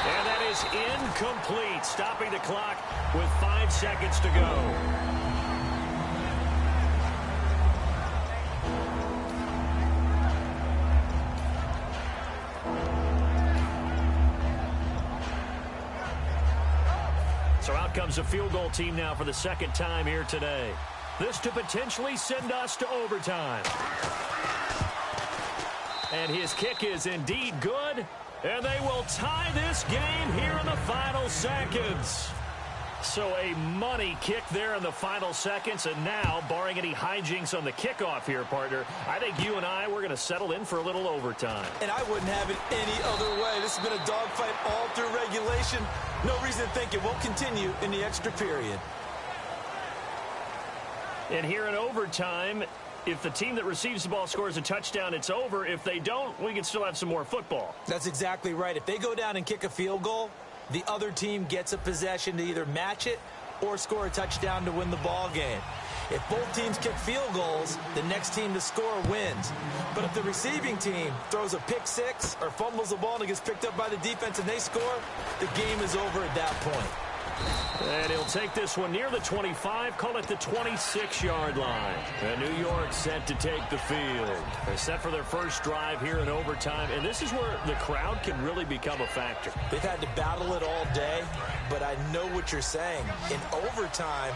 And that is incomplete, stopping the clock with 5 seconds to go. So out comes a field goal team now for the 2nd time here today. This to potentially send us to overtime. And his kick is indeed good. And they will tie this game here in the final seconds. So a money kick there in the final seconds. And now, barring any hijinks on the kickoff here, partner, I think you and I, we're going to settle in for a little overtime. And I wouldn't have it any other way. This has been a dogfight all through regulation. No reason to think it won't continue in the extra period. And here in overtime, if the team that receives the ball scores a touchdown, it's over. If they don't, we can still have some more football. That's exactly right. If they go down and kick a field goal, the other team gets a possession to either match it or score a touchdown to win the ball game. If both teams kick field goals, the next team to score wins. But if the receiving team throws a pick six or fumbles the ball and it gets picked up by the defense and they score, the game is over at that point. And he'll take this one near the 25, call it the 26-yard line. And New York set to take the field. They're set for their first drive here in overtime, and this is where the crowd can really become a factor. They've had to battle it all day, but I know what you're saying. In overtime,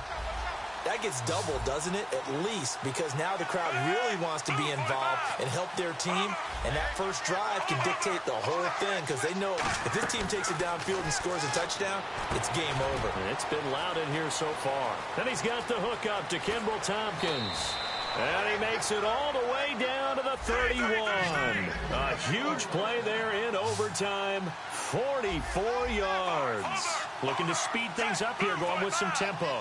that gets doubled, doesn't it? At least, because now the crowd really wants to be involved and help their team, and that first drive can dictate the whole thing because they know if this team takes it downfield and scores a touchdown, it's game over. It's been loud in here so far. Then he's got the hook up to Kimbrel Tompkins. And he makes it all the way down to the 31. A huge play there in overtime. 44 yards. Looking to speed things up here, going with some tempo.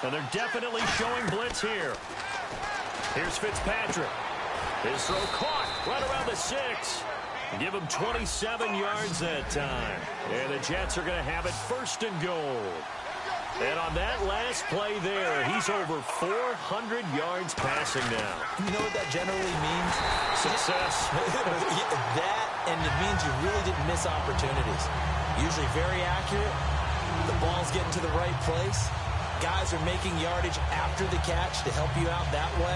And they're definitely showing blitz here. Here's Fitzpatrick. His throw caught right around the 6. Give him 27 yards that time. And the Jets are going to have it first and goal. And on that last play there, he's over 400 yards passing now. You know what that generally means? Success. That, and it means you really didn't miss opportunities. Usually very accurate. The ball's getting to the right place. Guys are making yardage after the catch to help you out that way.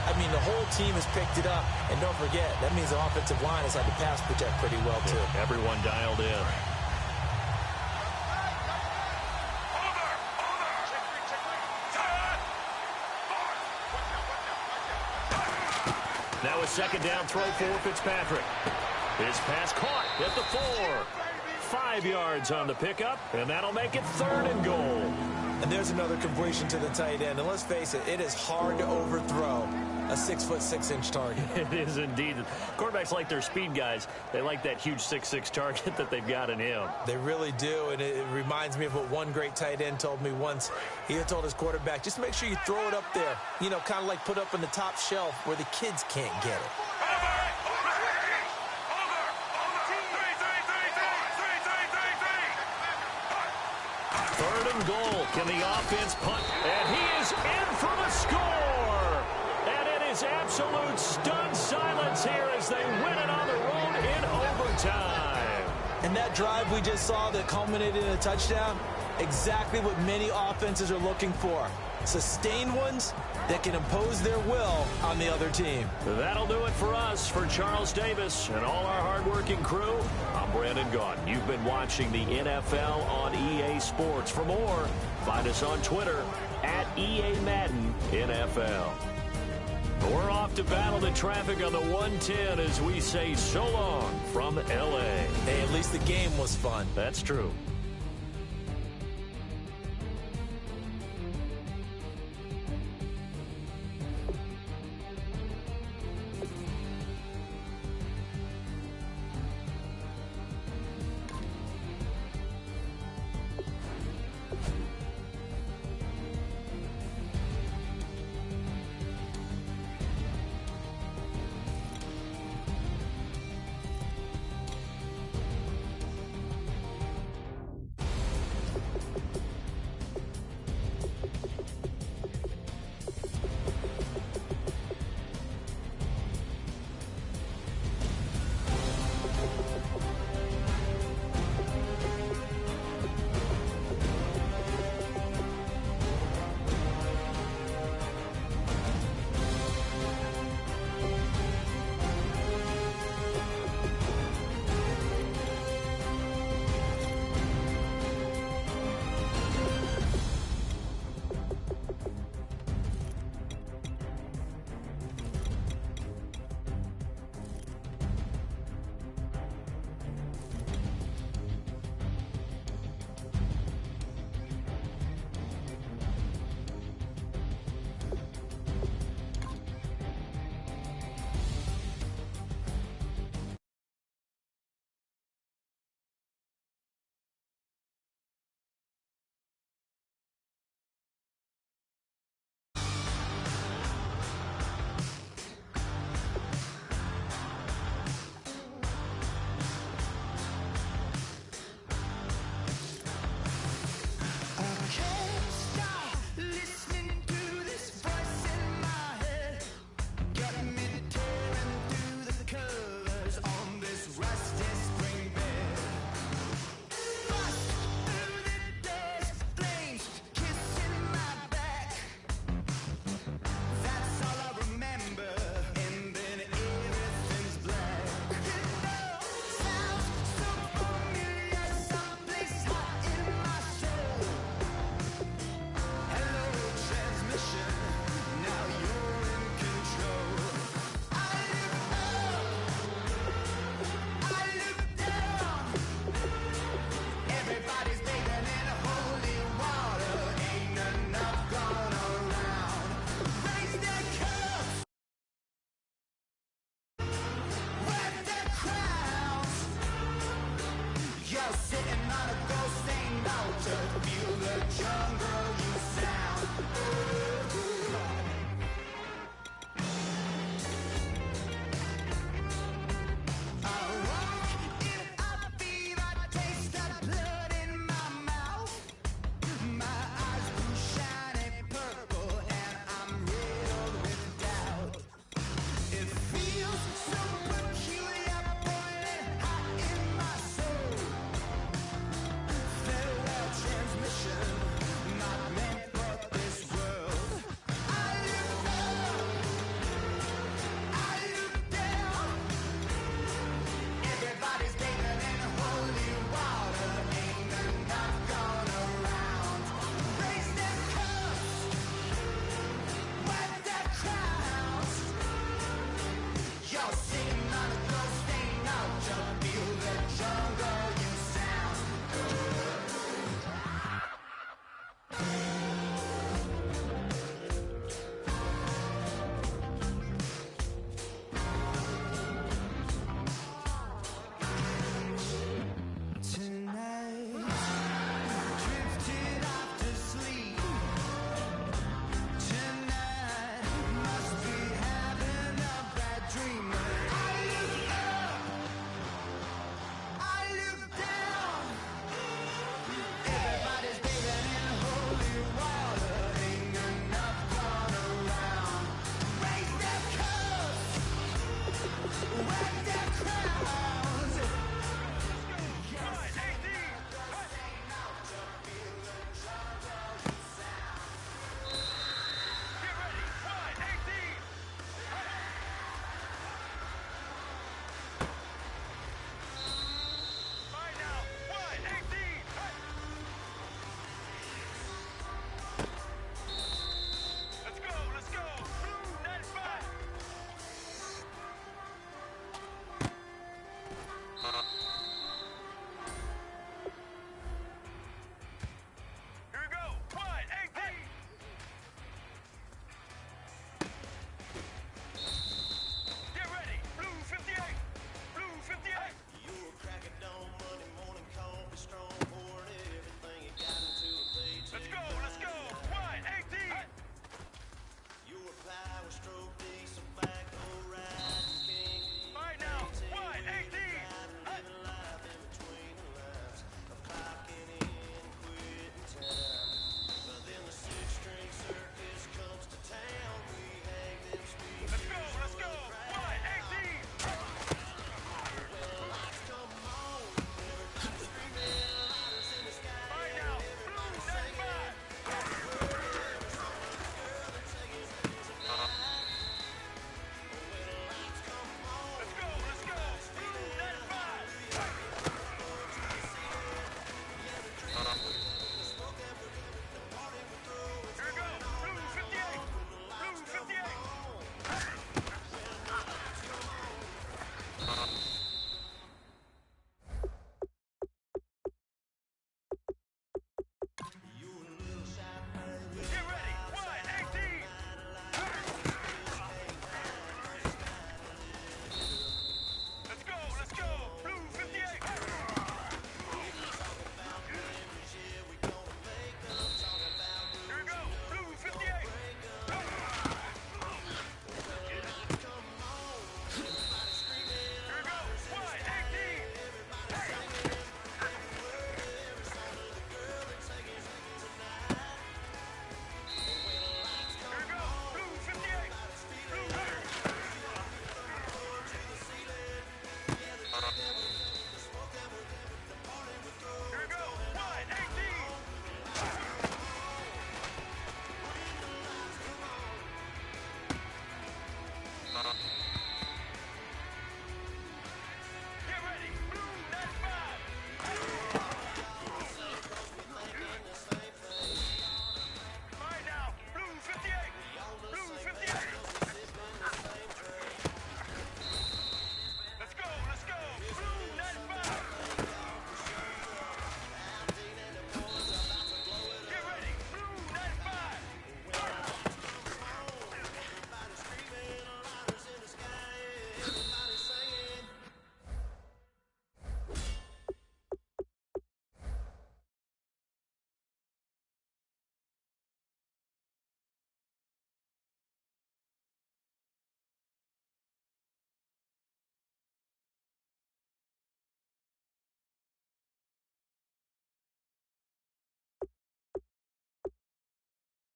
I mean, the whole team has picked it up. And don't forget, that means the offensive line has had to pass protect pretty well, too. Yeah, everyone dialed in. Now a second down throw for Fitzpatrick. His pass caught at the 4. 5 yards on the pickup, and that'll make it third and goal. And there's another completion to the tight end. And let's face it, it is hard to overthrow a 6'6" target. It is indeed. Quarterbacks like their speed guys. They like that huge 6'6" target that they've got in him. They really do, and it reminds me of what one great tight end told me once. He had told his quarterback, just make sure you throw it up there, you know, kind of like put up on the top shelf where the kids can't get it. Third and goal. Can the offense punt? And he is in for the score. And it is absolute stunned silence here as they win it on the road in overtime. And that drive we just saw that culminated in a touchdown, exactly what many offenses are looking for. Sustained ones that can impose their will on the other team. That'll do it for us. For Charles Davis and all our hardworking crew, I'm Brandon Gaudin. You've been watching the NFL on EA Sports. For more, find us on Twitter at EA Madden NFL. We're off to battle the traffic on the 110 as we say so long from L.A. Hey, at least the game was fun. That's true.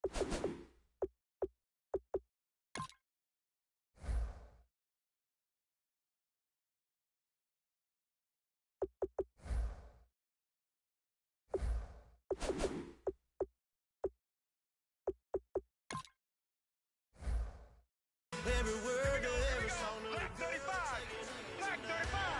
Every word of every song. Black 35. Black 35.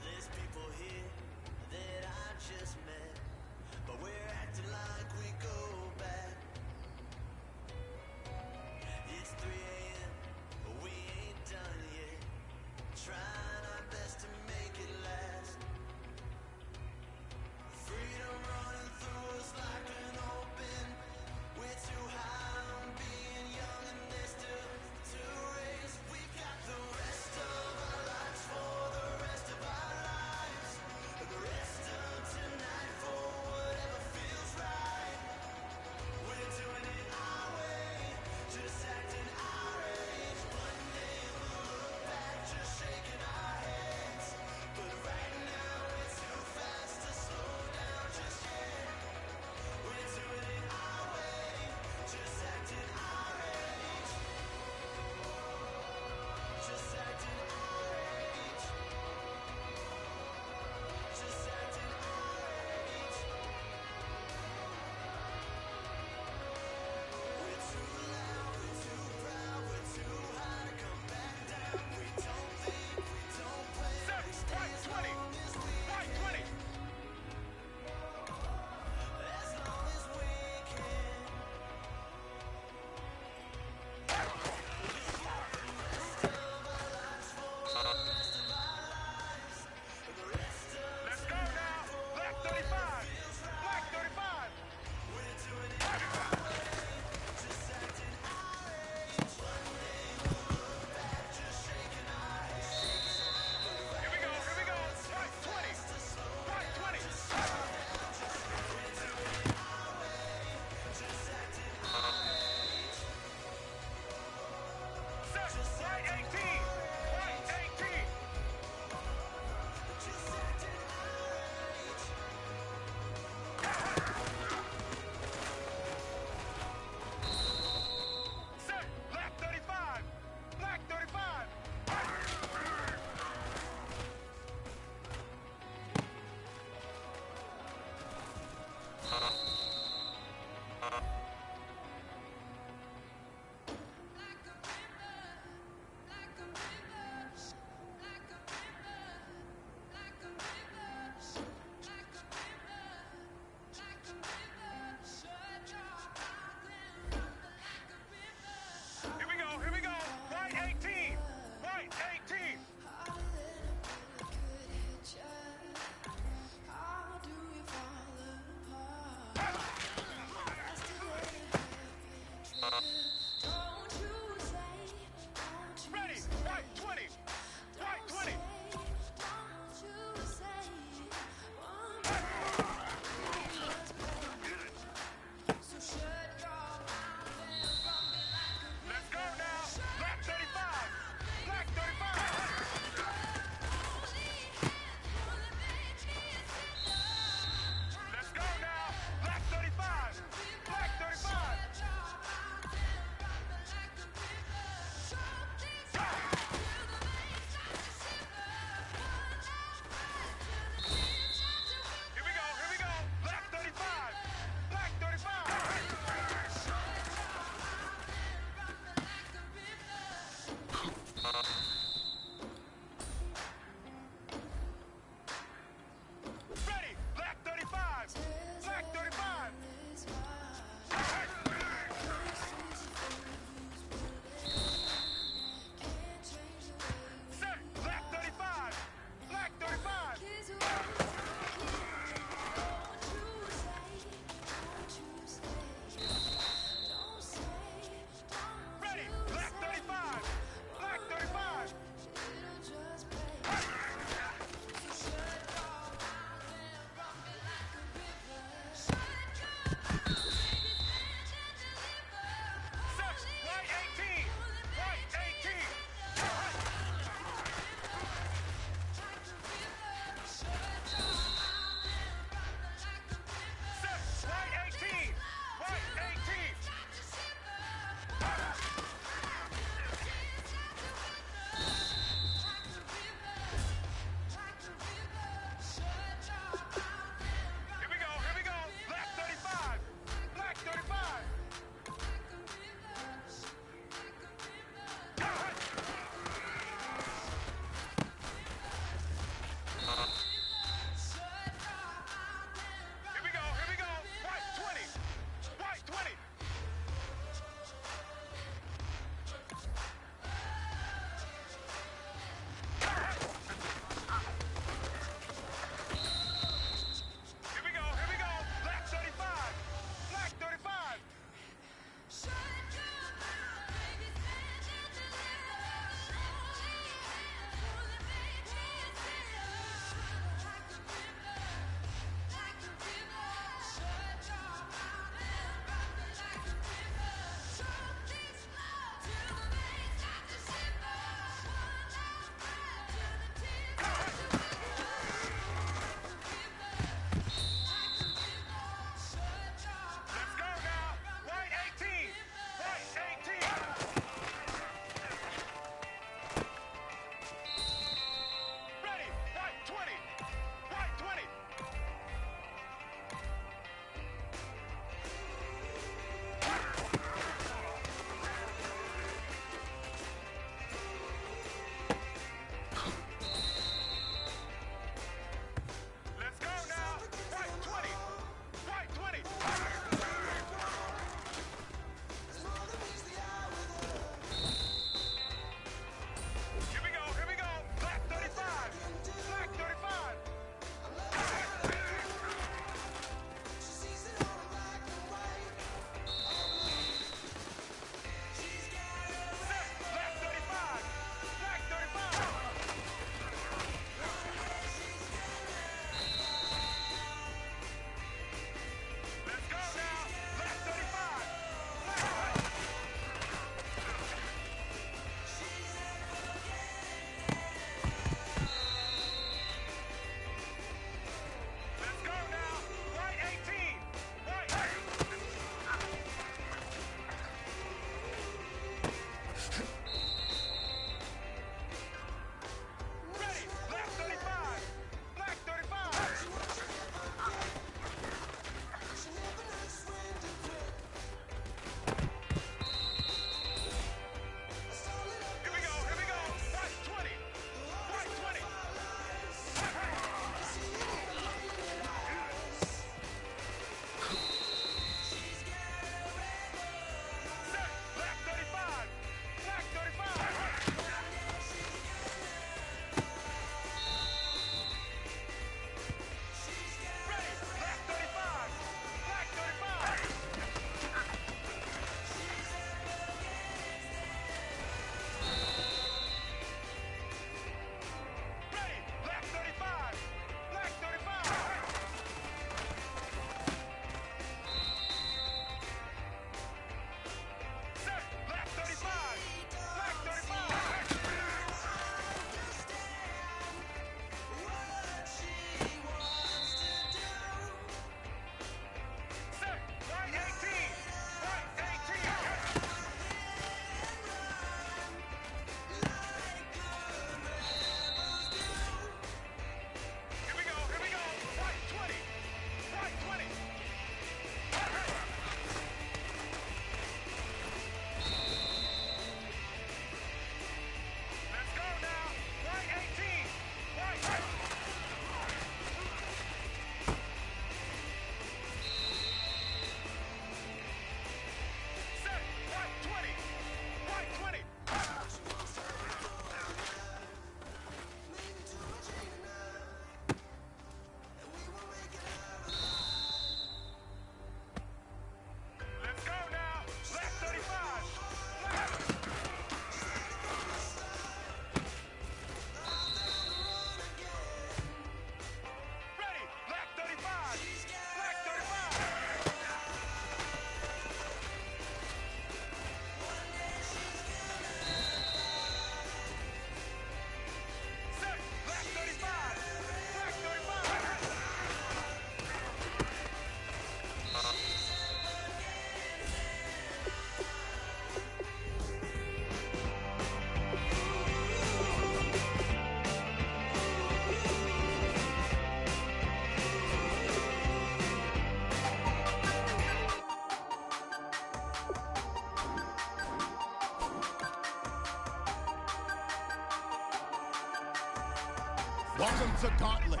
Welcome to Gauntlet.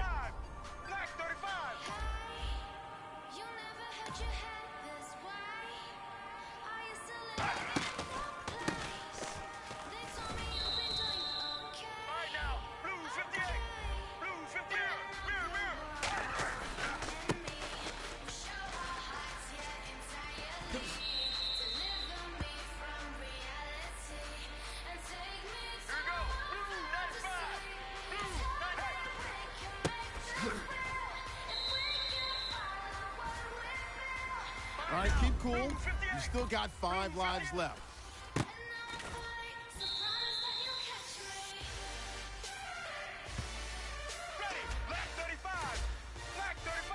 Black 35. All right now, blue 58. Blue 58. Mirror, mirror. Here we go. Blue 95. Blue 95. All right, keep cool. You still got 5 lives left. Ready. Black 35. Black 35.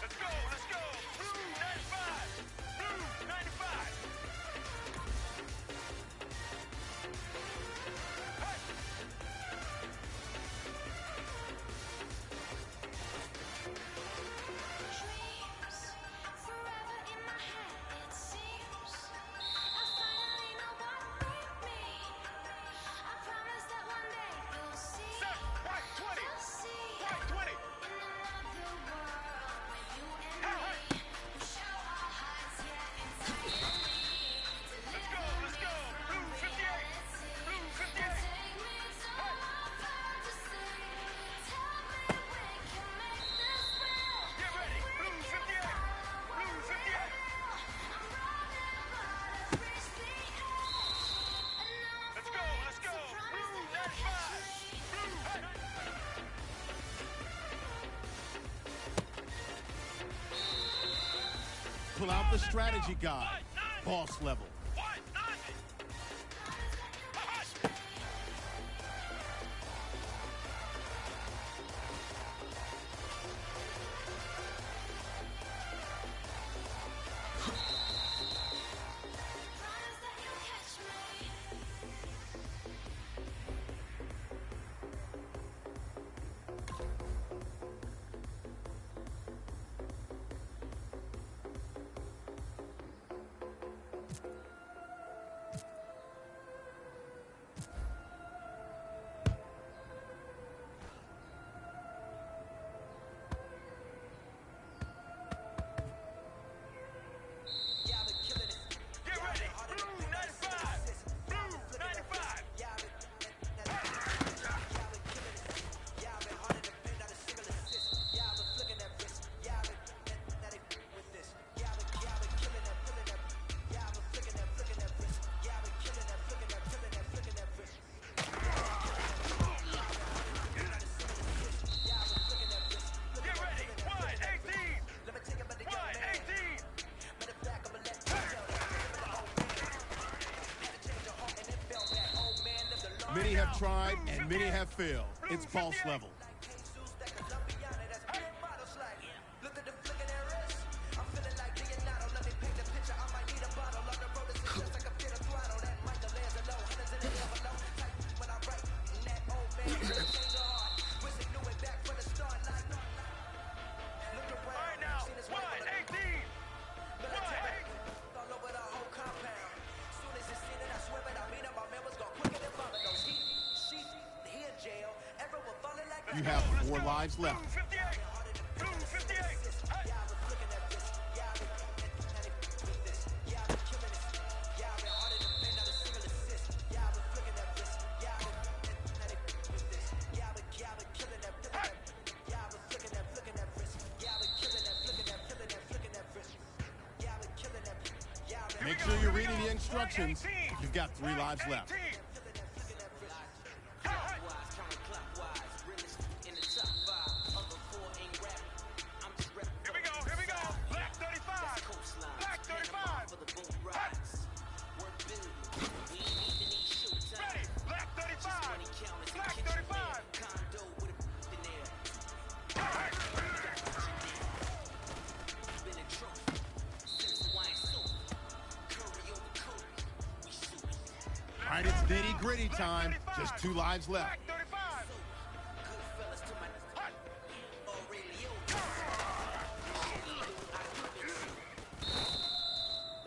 Let's go. Let's go. Blue 95. Blue 95. Hey. Set. White 20. White 20. Hey, hey. Let's go. Let's go. Blue 58. Blue 58. Hey. Get ready. Blue 58. Blue 58. Let's go. Let's go. Blue 95. Blue. Hey. Pull out the strategy guide. Boss level. White 90. Hey. Get ready. Blue 95. Blue 95. Get ready. White 18. White 18. Many have tried and many have failed. It's boss level. All right now, white 18. White. You have 4 lives Blue left. 58. Blue 58. Hey. Make sure you're reading the instructions. You've got 3 lives left. Here we go, here we go. Black 35. Black 35. Ready. Black 35. Black 35. All right, it's nitty-gritty time. Just 2 lives left. Black 35.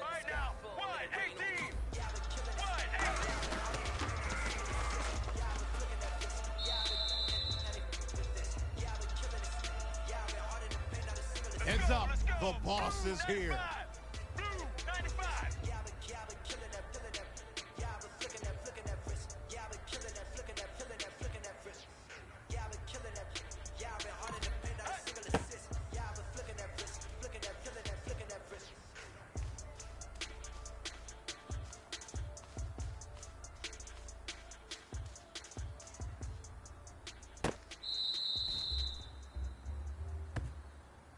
Right now, white 18. White. Heads up, the boss is here. Blue 95.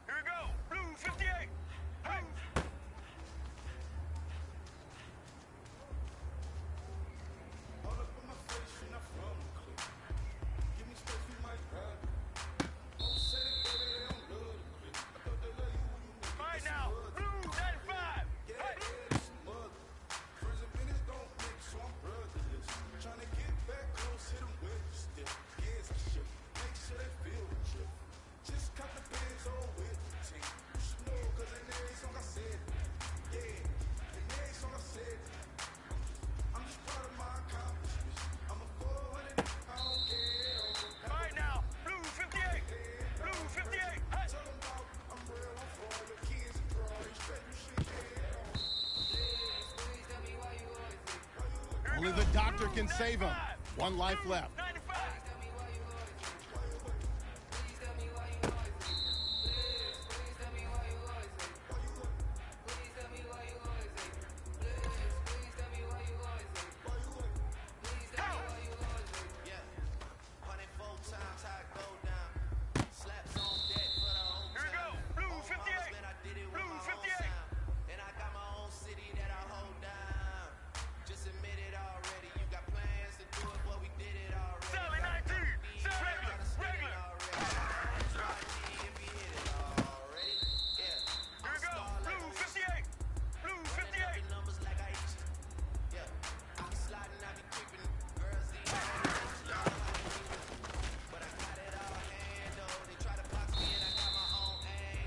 Here we go. Blue 58. Hey. All right now, blue 95. Hey. All right now, blue 58. Blue 58. Hey. Here we Only go. the doctor Blue can save him. 95. One life Blue left. 95. Here we go. Blue 58. Blue 58. Sally 19. Regular. Regular. Here we go. Blue 58. Blue 58.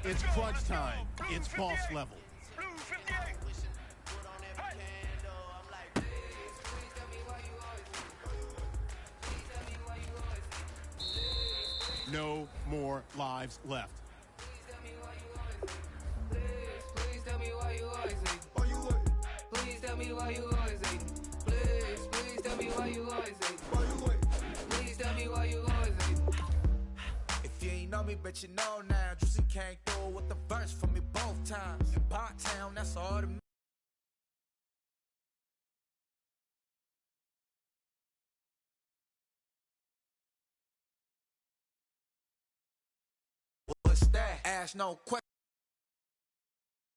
It's crunch time. It's boss level. Blue 58. Hey. No more lives left. Please tell me why you always hate. Please tell me why you always hate. Please tell me why you always hate. Please tell me why you always hate. If you ain't know me, but you know now. Juicy came through with the verse for me both times. In Pot Town, that's all the What's that? Ask no question.